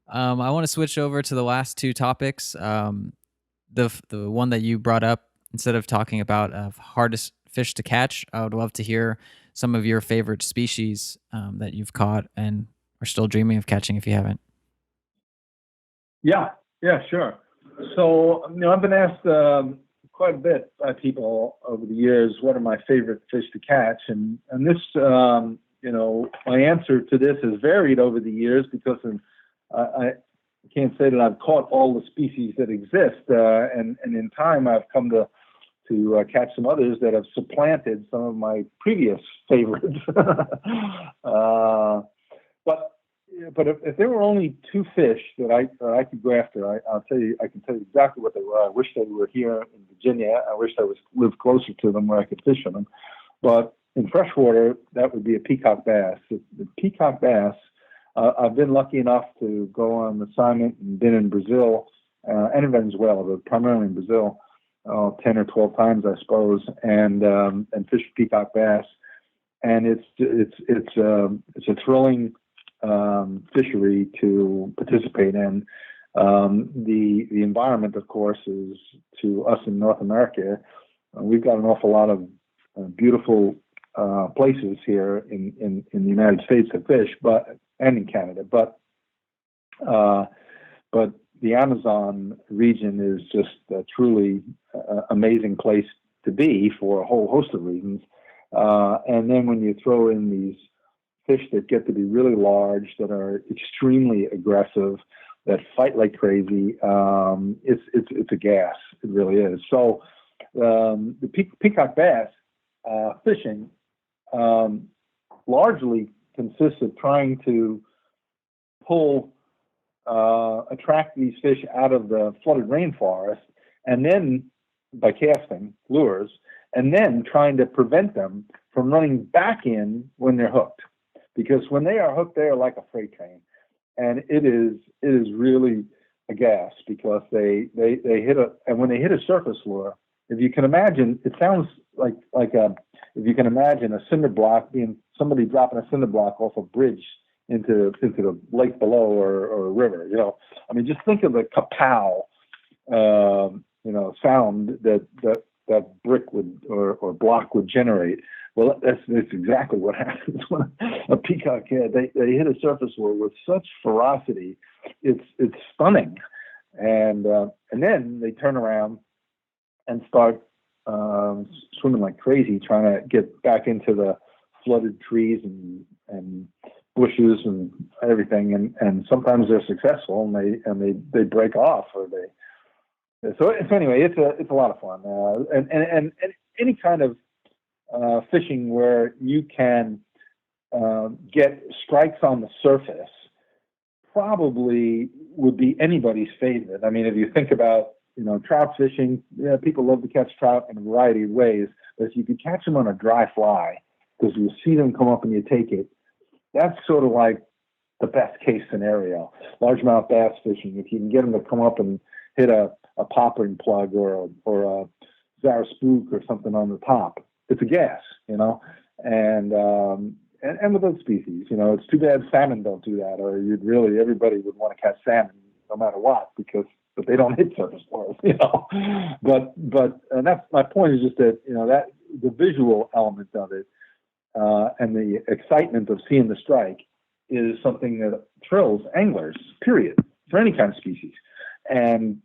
Speaker 1: I want to switch over to the last two topics. The one that you brought up, instead of talking about hardest fish to catch, I would love to hear some of your favorite species that you've caught and are still dreaming of catching if you haven't.
Speaker 2: Yeah, sure. So, I've been asked quite a bit by people over the years, what are my favorite fish to catch? And this, my answer to this has varied over the years, because I can't say that I've caught all the species that exist. And in time, I've come to catch some others that have supplanted some of my previous favorites. But if there were only two fish that I could go after, I can tell you exactly what they were. I wish they were here in Virginia. I wish I lived closer to them where I could fish on them. But in freshwater, that would be a peacock bass. The peacock bass, I've been lucky enough to go on assignment and been in Brazil and in Venezuela, but primarily in Brazil, 10 or 12 times, I suppose, and fish peacock bass. And it's a thrilling fishery to participate in. The environment, of course, is, to us in North America, we've got an awful lot of beautiful places here in the United States to fish, and in Canada. But the Amazon region is just a truly amazing place to be for a whole host of reasons. And then when you throw in these fish that get to be really large, that are extremely aggressive, that fight like crazy, it's a gas. It really is. So the peacock bass fishing largely consists of trying to attract these fish out of the flooded rainforest, and then by casting lures, and then trying to prevent them from running back in when they're hooked. Because when they are hooked, they are like a freight train, and it is really a gas, because they hit and when they hit a surface lure, if you can imagine, it sounds like if you can imagine a cinder block being somebody dropping a cinder block off a bridge into the lake below or a river. I mean, just think of the kapow, sound that brick would or block would generate. Well, that's exactly what happens when a peacock head, they hit a surface lure with such ferocity. It's stunning, and then they turn around and start swimming like crazy, trying to get back into the flooded trees and bushes and everything, and sometimes they're successful and they break off, or so anyway, it's a lot of fun, and any kind of fishing where you can get strikes on the surface probably would be anybody's favorite. I mean, if you think about trout fishing, people love to catch trout in a variety of ways, but if you could catch them on a dry fly, because you see them come up and you take it, that's sort of like the best case scenario. Largemouth bass fishing, if you can get them to come up and hit a popping plug or a Zara spook or something on the top, it's a gas, and with those species, it's too bad salmon don't do that, or everybody would want to catch salmon no matter what, but they don't hit surface lures, But and that's my point, is just that that the visual element of it and the excitement of seeing the strike is something that thrills anglers, period, for any kind of species. And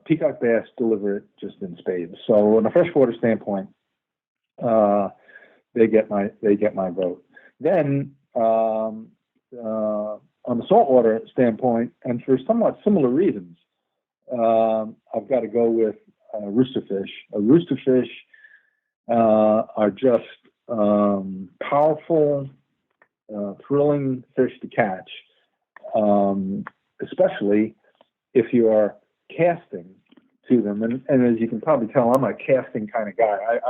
Speaker 2: peacock bass deliver it just in spades. So, on a freshwater standpoint, they get my vote. Then, on the saltwater standpoint, and for somewhat similar reasons, I've got to go with roosterfish. Roosterfish are just powerful, thrilling fish to catch, especially if you are casting to them. And as you can probably tell, I'm a casting kind of guy.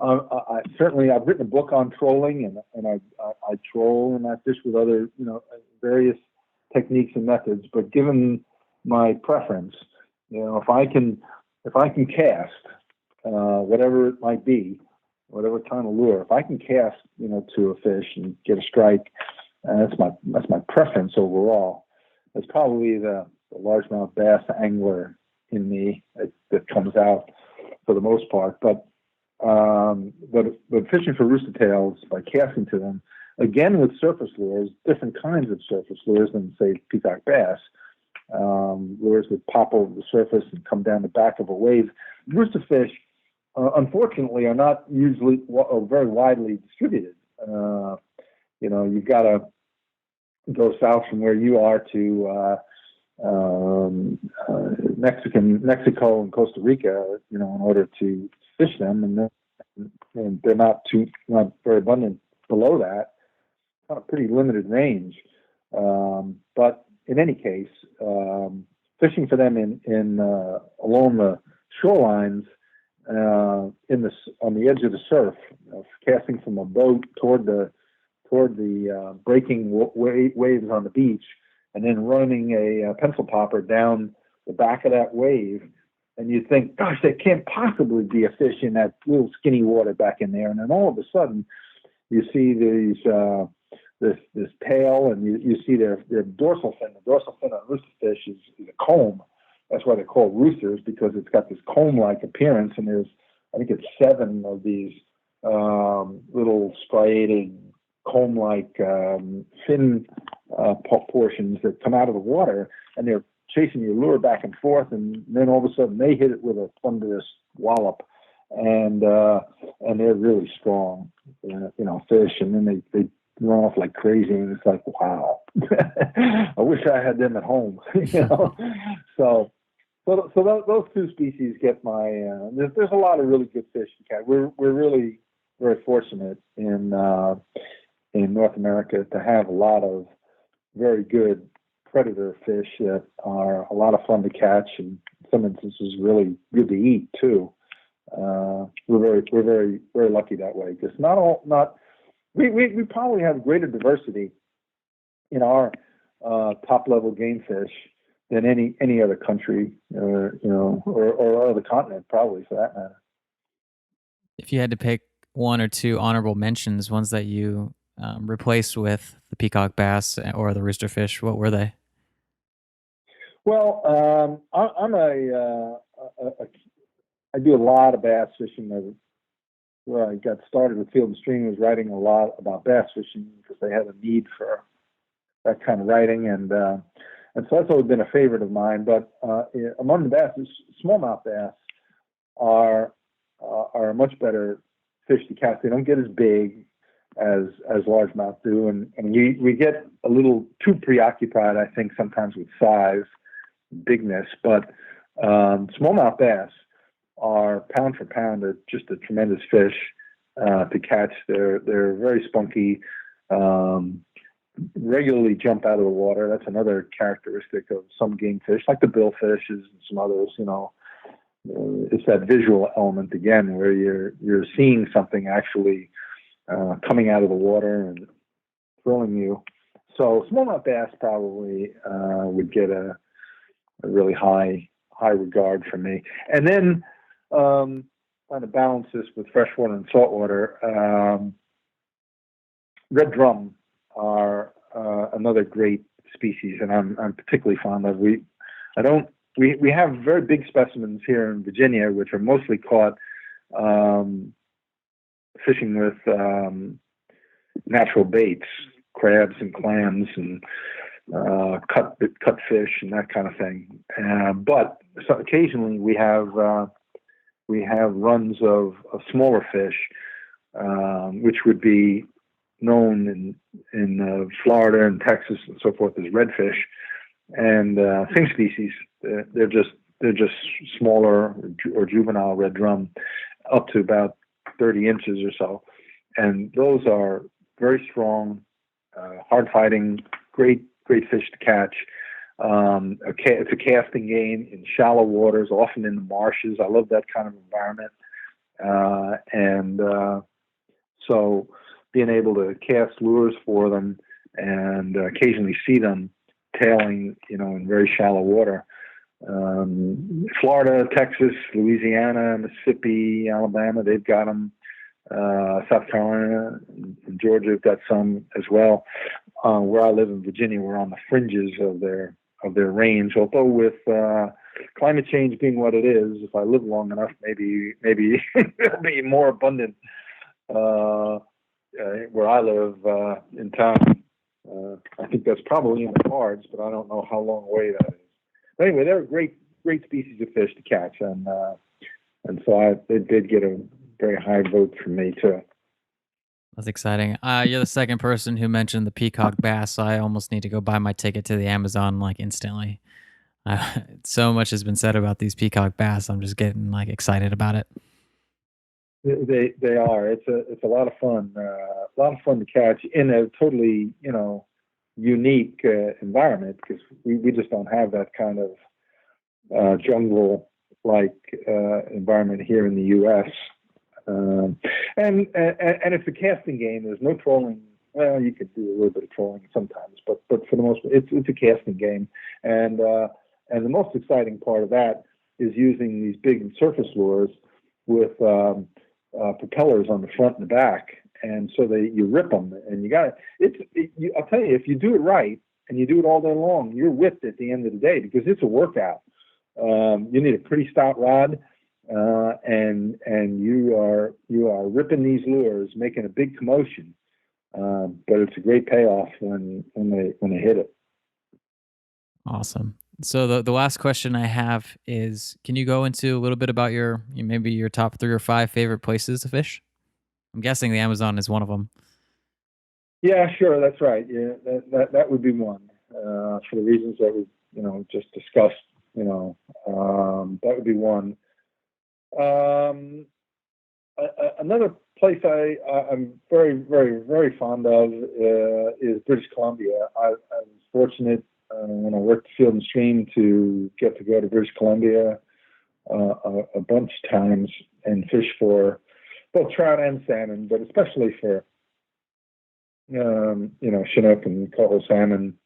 Speaker 2: I certainly, I've written a book on trolling, and I troll and I fish with other, various techniques and methods. But given my preference, if I can cast, whatever it might be, whatever kind of lure, if I can cast, to a fish and get a strike, that's my preference overall. It's probably the largemouth bass angler in me that comes out for the most part. But fishing for rooster tails by casting to them, again with surface lures, different kinds of surface lures than say peacock bass, lures that pop over the surface and come down the back of a wave. Rooster fish, unfortunately, are not usually very widely distributed. You've got to go south from where you are to Mexico and Costa Rica, in order to fish them, and they're not very abundant below that. Kind of pretty limited range, but in any case, fishing for them in along the shorelines, on the edge of the surf, casting from a boat toward the breaking waves on the beach, and then running a pencil popper down the back of that wave, and you think, gosh, there can't possibly be a fish in that little skinny water back in there, and then all of a sudden you see this tail, and you see their dorsal fin. The dorsal fin on roosterfish is a comb. That's why they're called roosters, because it's got this comb-like appearance, and there's, I think it's 7 of these little striated comb-like fin portions that come out of the water, and they're chasing your lure back and forth, and then all of a sudden they hit it with a thunderous wallop, and they're really strong, fish, and then they run off like crazy, and it's like, wow, I wish I had them at home, So those two species get my. There's a lot of really good fish to catch. We're really very fortunate in North America to have a lot of very good predator fish that are a lot of fun to catch, and in some instances really good to eat too. We're very very lucky that way, because we probably have greater diversity in our top level game fish than any other country, or other continent, probably, for that matter.
Speaker 1: If you had to pick one or two honorable mentions, ones that you replaced with the peacock bass or the roosterfish, what were they?
Speaker 2: Well, I do a lot of bass fishing. Where I got started with Field and Stream was writing a lot about bass fishing, because they had a need for that kind of writing, and so that's always been a favorite of mine. But among the bass, smallmouth bass are a much better fish to catch. They don't get as big as largemouth do, and we get a little too preoccupied, I think, sometimes with size, bigness. But smallmouth bass are pound for pound just a tremendous fish to catch. They're very spunky. Regularly jump out of the water. That's another characteristic of some game fish, like the billfishes and some others. It's that visual element again, where you're seeing something actually coming out of the water and thrilling you. So smallmouth bass probably would get a really high regard from me. And then trying to balance this with freshwater and saltwater, red drum are another great species, and I'm particularly fond of. We have very big specimens here in Virginia, which are mostly caught fishing with natural baits, crabs and clams, and cut fish and that kind of thing. But so occasionally we have runs of smaller fish, which would be known in Florida and Texas and so forth as redfish, and same species. They're just smaller or juvenile red drum, up to about 30 inches or so, and those are very strong, hard fighting, great fish to catch. It's a casting game in shallow waters, often in the marshes. I love that kind of environment, and so being able to cast lures for them and occasionally see them tailing, in very shallow water. Florida, Texas, Louisiana, Mississippi, Alabama, they've got them. South Carolina and Georgia have got some as well. Where I live in Virginia, we're on the fringes of their range. Although with climate change being what it is, if I live long enough, maybe it'll be more abundant where I live in town. I think that's probably in the cards, but I don't know how long away that is. But anyway, they're a great species of fish to catch, and so they did get a very high vote from me too.
Speaker 1: That's exciting. You're the second person who mentioned the peacock bass, so I almost need to go buy my ticket to the Amazon instantly. So much has been said about these peacock bass. I'm just getting excited about it.
Speaker 2: They are. It's a lot of fun. A lot of fun to catch in a totally unique environment, because we just don't have that kind of jungle like environment here in the U.S. And it's a casting game. There's no trolling. Well, you could do a little bit of trolling sometimes, but for the most part, it's a casting game. And the most exciting part of that is using these big surface lures with propellers on the front and the back, and so you rip them, and you got it. I'll tell you, if you do it right and you do it all day long, you're whipped at the end of the day, because it's a workout. You need a pretty stout rod. And you are ripping these lures, making a big commotion, but it's a great payoff when they hit it.
Speaker 1: Awesome. So the last question I have is, can you go into a little bit about maybe your top 3 or 5 favorite places to fish? I'm guessing the Amazon is one of them.
Speaker 2: Yeah, sure, that's right. Yeah, that would be one, for the reasons that we just discussed. That would be one. Um, Another place I'm very, very, very fond of is British Columbia. I was fortunate when I worked Field and Stream to get to go to British Columbia a bunch of times and fish for both trout and salmon, but especially for Chinook and coho salmon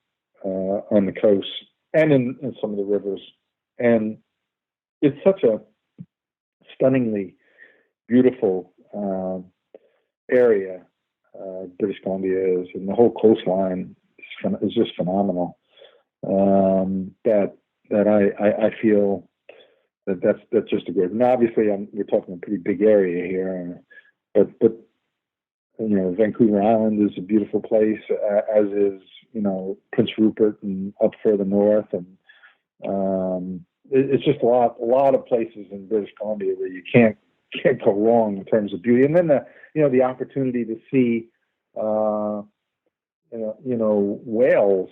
Speaker 2: on the coast and in some of the rivers. And it's such a stunningly beautiful area. British Columbia is, and the whole coastline is just phenomenal. That I feel that's just a great. And obviously, we're talking a pretty big area here, but Vancouver Island is a beautiful place, as is Prince Rupert and up further north, and it's just a lot of places in British Columbia where you can't go wrong in terms of beauty. And then the opportunity to see whales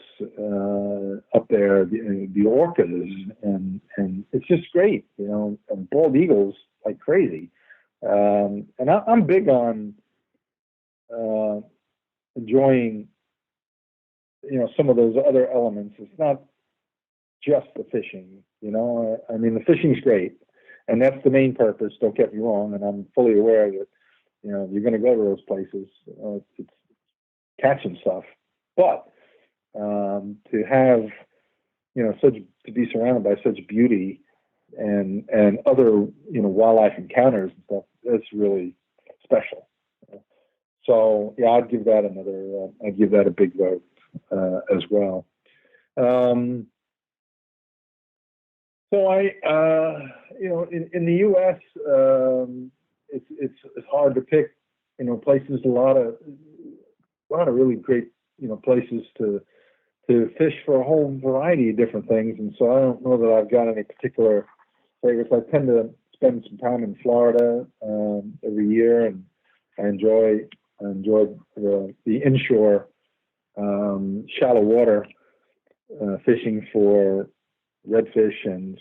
Speaker 2: up there, the orcas, and it's just great. And bald eagles like crazy. And I'm big on enjoying some of those other elements. It's not just the fishing. I mean, the fishing's great, and that's the main purpose. Don't get me wrong, and I'm fully aware that you're going to go to those places. It's catching stuff, but to have to be surrounded by such beauty and other wildlife encounters and stuff, that's really special. So yeah, I'd give that a big vote as well. So in the U.S., it's hard to pick, places. A lot of really great, places to fish for a whole variety of different things. And so I don't know that I've got any particular favorites. I tend to spend some time in Florida every year, and I enjoy the inshore shallow water fishing for redfish and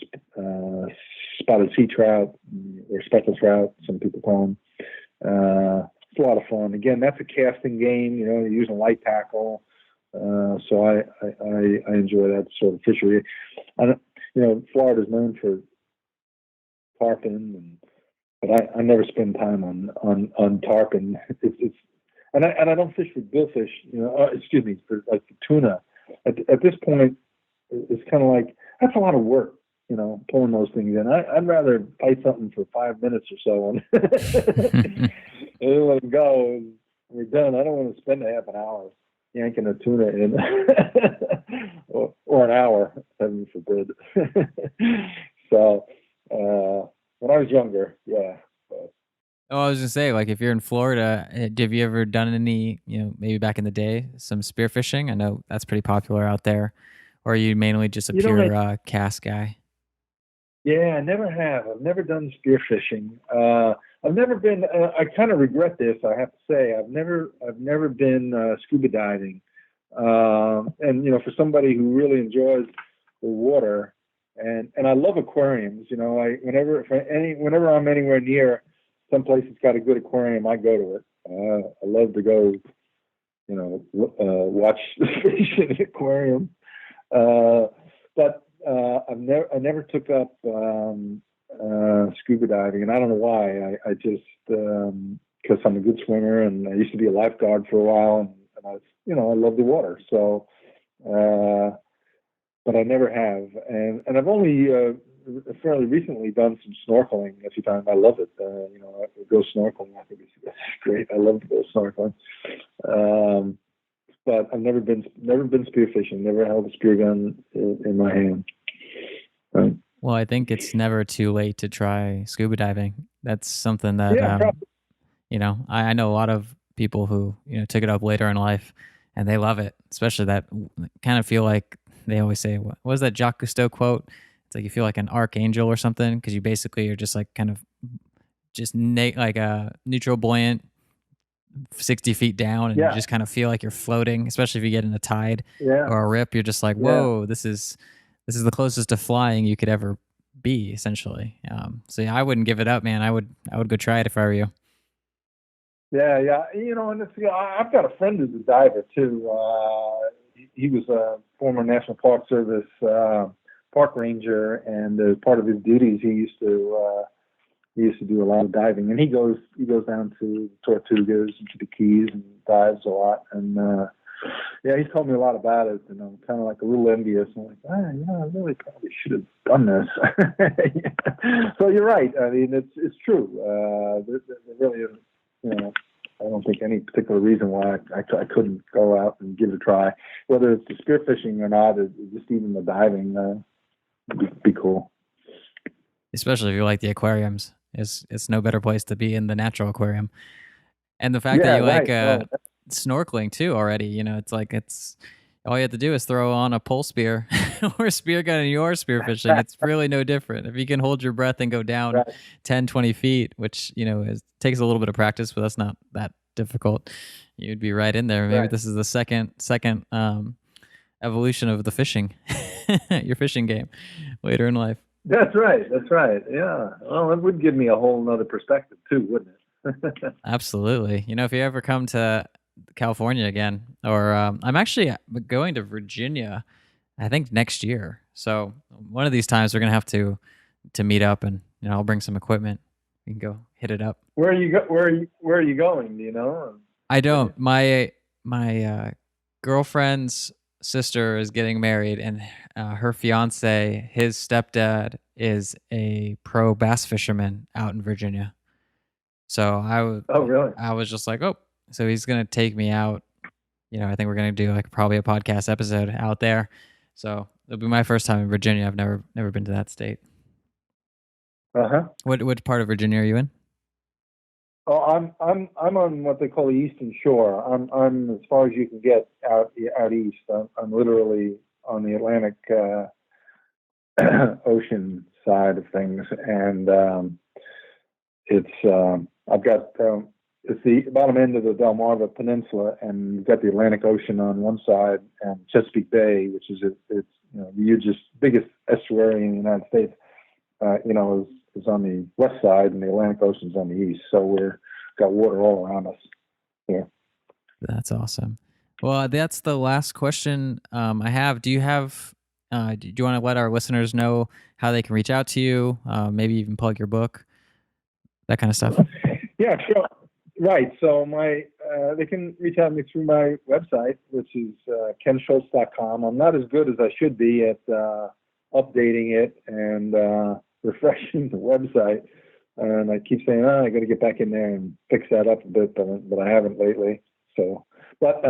Speaker 2: spotted sea trout, or speckled trout, some people call them. It's a lot of fun. Again, that's a casting game. You're using light tackle, so I enjoy that sort of fishery. Florida's known for tarpon, but I never spend time on tarpon. And I don't fish for billfish. Excuse me, for like the tuna. At this point, it's kind of like, that's a lot of work, pulling those things in. I'd rather fight something for 5 minutes or so and let it go, and we're done. I don't want to spend a half an hour yanking a tuna in, or an hour, heaven forbid. So when I was younger, yeah.
Speaker 1: Oh, I was gonna say, like, if you're in Florida, have you ever done any, maybe back in the day, some spearfishing? I know that's pretty popular out there. Or are you mainly just a pure cast guy?
Speaker 2: Yeah, I never have. I've never done spearfishing. I've never been. I kind of regret this. I have to say, I've never been scuba diving. And for somebody who really enjoys the water, and I love aquariums. Whenever I'm anywhere near someplace that's got a good aquarium, I go to it. I love to go, watch the fish in the aquarium. But I never took up scuba diving, and I don't know why. I just because I'm a good swimmer, and I used to be a lifeguard for a while, and I love the water. So, but I never have, and I've only fairly recently done some snorkeling a few times. I love it. I go snorkeling. I think it's great. I love to go snorkeling. But I've never been spearfishing. Never held a spear gun in my hand. Right.
Speaker 1: Well, I think it's never too late to try scuba diving. That's something that I know a lot of people who took it up later in life, and they love it. Especially that kind of feel like they always say, what was that Jacques Cousteau quote? It's like you feel like an archangel or something because you basically are just like kind of just like a neutral buoyant 60 feet down, and you
Speaker 2: Yeah,
Speaker 1: just kind of feel like you're floating, especially if you get in a tide
Speaker 2: yeah,
Speaker 1: or a rip. You're just like,
Speaker 2: yeah,
Speaker 1: whoa, this is the closest to flying you could ever be, essentially. So yeah, I wouldn't give it up, man. I would go try it if I were you.
Speaker 2: yeah, yeah. And I've got a friend who's a diver too. He was a former National Park Service park ranger, and as part of his duties, he used to do a lot of diving, and he goes down to Tortugas and to the Keys and dives a lot. And yeah, he's told me a lot about it, and I'm kind of like a little envious. I'm like, I really probably should have done this. So you're right. I mean, it's true. There really isn't, I don't think any particular reason why I couldn't go out and give it a try, whether it's the spearfishing or not, or just even the diving. Would be cool.
Speaker 1: Especially if you like the aquariums. It's no better place to be in the natural aquarium. And the fact that
Speaker 2: Yeah,
Speaker 1: you like
Speaker 2: right. Oh,
Speaker 1: snorkeling too already, it's like it's all you have to do is throw on a pole spear or a spear gun and you're spearfishing. It's really no different. If you can hold your breath and go down
Speaker 2: right,
Speaker 1: 10, 20 feet, which, takes a little bit of practice, but that's not that difficult. You'd be right in there. Maybe
Speaker 2: right.
Speaker 1: this is the second evolution of the fishing, your fishing game later in life.
Speaker 2: That's right. That's right. Yeah. Well, it would give me a whole nother perspective too, wouldn't it?
Speaker 1: Absolutely. If you ever come to California again, or I'm actually going to Virginia, I think next year. So one of these times we're gonna have to meet up, and I'll bring some equipment. We can go hit it up.
Speaker 2: Where are you where are you going? Do you know?
Speaker 1: I don't. My girlfriend's sister is getting married, and her fiance, his stepdad, is a pro bass fisherman out in Virginia. So
Speaker 2: Oh, really?
Speaker 1: I was just like, oh, so he's gonna take me out. I think we're gonna do like probably a podcast episode out there. So it'll be my first time in Virginia. I've never been to that state.
Speaker 2: Uh-huh.
Speaker 1: What part of Virginia are you in?
Speaker 2: Oh, I'm on what they call the Eastern Shore. I'm as far as you can get out east. I'm literally on the Atlantic Ocean side of things, and I've got it's the bottom end of the Delmarva Peninsula, and you've got the Atlantic Ocean on one side, and Chesapeake Bay, which is it's the hugest, biggest estuary in the United States. Is on the west side, and the Atlantic Ocean's on the east. So we've got water all around us here.
Speaker 1: That's awesome. Well, that's the last question I have. Do you have? Do you want to let our listeners know how they can reach out to you? Maybe even plug your book, that kind of stuff.
Speaker 2: Yeah, sure. Right. So they can reach out to me through my website, which is kenschultz.com. I'm not as good as I should be at updating it and refreshing the website, and I keep saying, I got to get back in there and fix that up a bit, but I haven't lately. So, but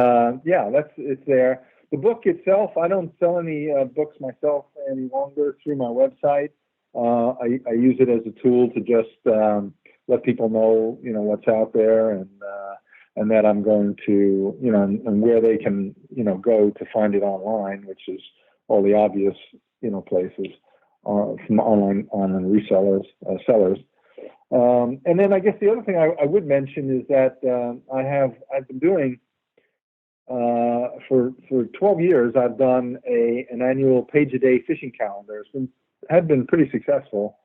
Speaker 2: yeah, it's there. The book itself, I don't sell any books myself any longer through my website. I use it as a tool to just let people know, what's out there, and that I'm going to, and where they can, go to find it online, which is all the obvious, places. From online resellers, sellers. And then I guess the other thing I would mention is that I've been doing for 12 years. I've done an annual page-a-day fishing calendar. Had been pretty successful.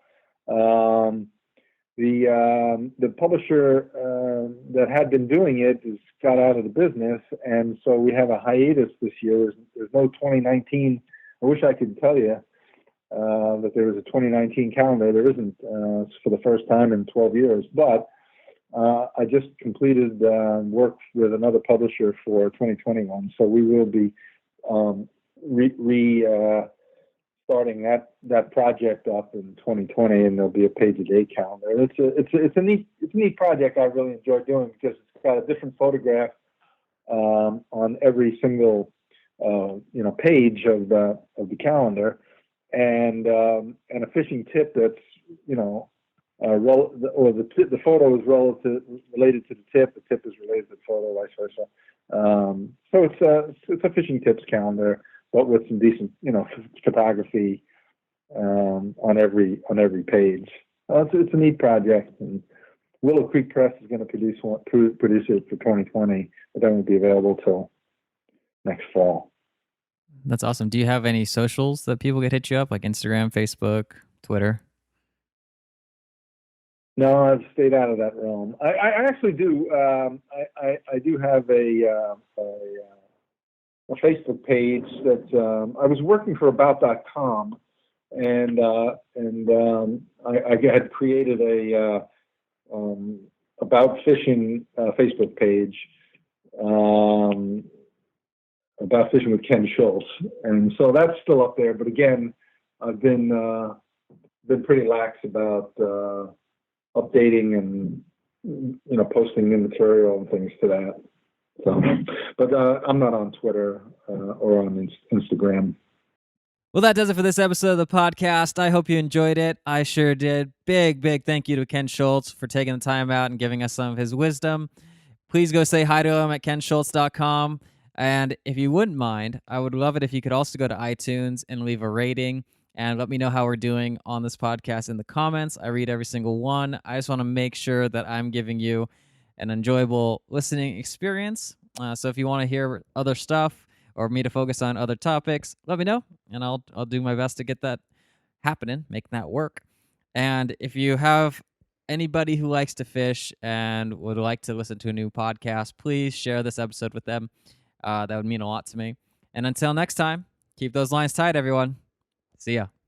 Speaker 2: The publisher that had been doing it has got out of the business, and so we have a hiatus this year. There's no 2019. I wish I could tell you that there was a 2019 calendar. There isn't for the first time in 12 years. But I just completed work with another publisher for 2021. So we will be starting that project up in 2020, and there'll be a page-a-day calendar. It's a neat project I really enjoy doing because it's got a different photograph on every single page of the calendar. And a fishing tip that's the photo is related to the tip. The tip is related to the photo, vice versa. So it's a fishing tips calendar but with some decent, photography on every page. It's a neat project, and Willow Creek Press is going to produce it for 2020, but that won't be available till next fall.
Speaker 1: That's awesome. Do you have any socials that people could hit you up, like Instagram, Facebook, Twitter?
Speaker 2: No, I've stayed out of that realm. I actually do. I do have a Facebook page that I was working for About.com, and I had created a About Fishing Facebook page, About Fishing with Ken Schultz, and so that's still up there. But again, I've been pretty lax about updating and posting new material and things to that. So, but I'm not on Twitter or on Instagram.
Speaker 1: Well, that does it for this episode of the podcast. I hope you enjoyed it. I sure did. Big thank you to Ken Schultz for taking the time out and giving us some of his wisdom. Please go say hi to him at kenschultz.com. And if you wouldn't mind, I would love it if you could also go to iTunes and leave a rating and let me know how we're doing on this podcast in the comments. I read every single one. I just want to make sure that I'm giving you an enjoyable listening experience. So if you want to hear other stuff or me to focus on other topics, let me know, and I'll do my best to get that happening, make that work. And if you have anybody who likes to fish and would like to listen to a new podcast, please share this episode with them. That would mean a lot to me. And until next time, keep those lines tight, everyone. See ya.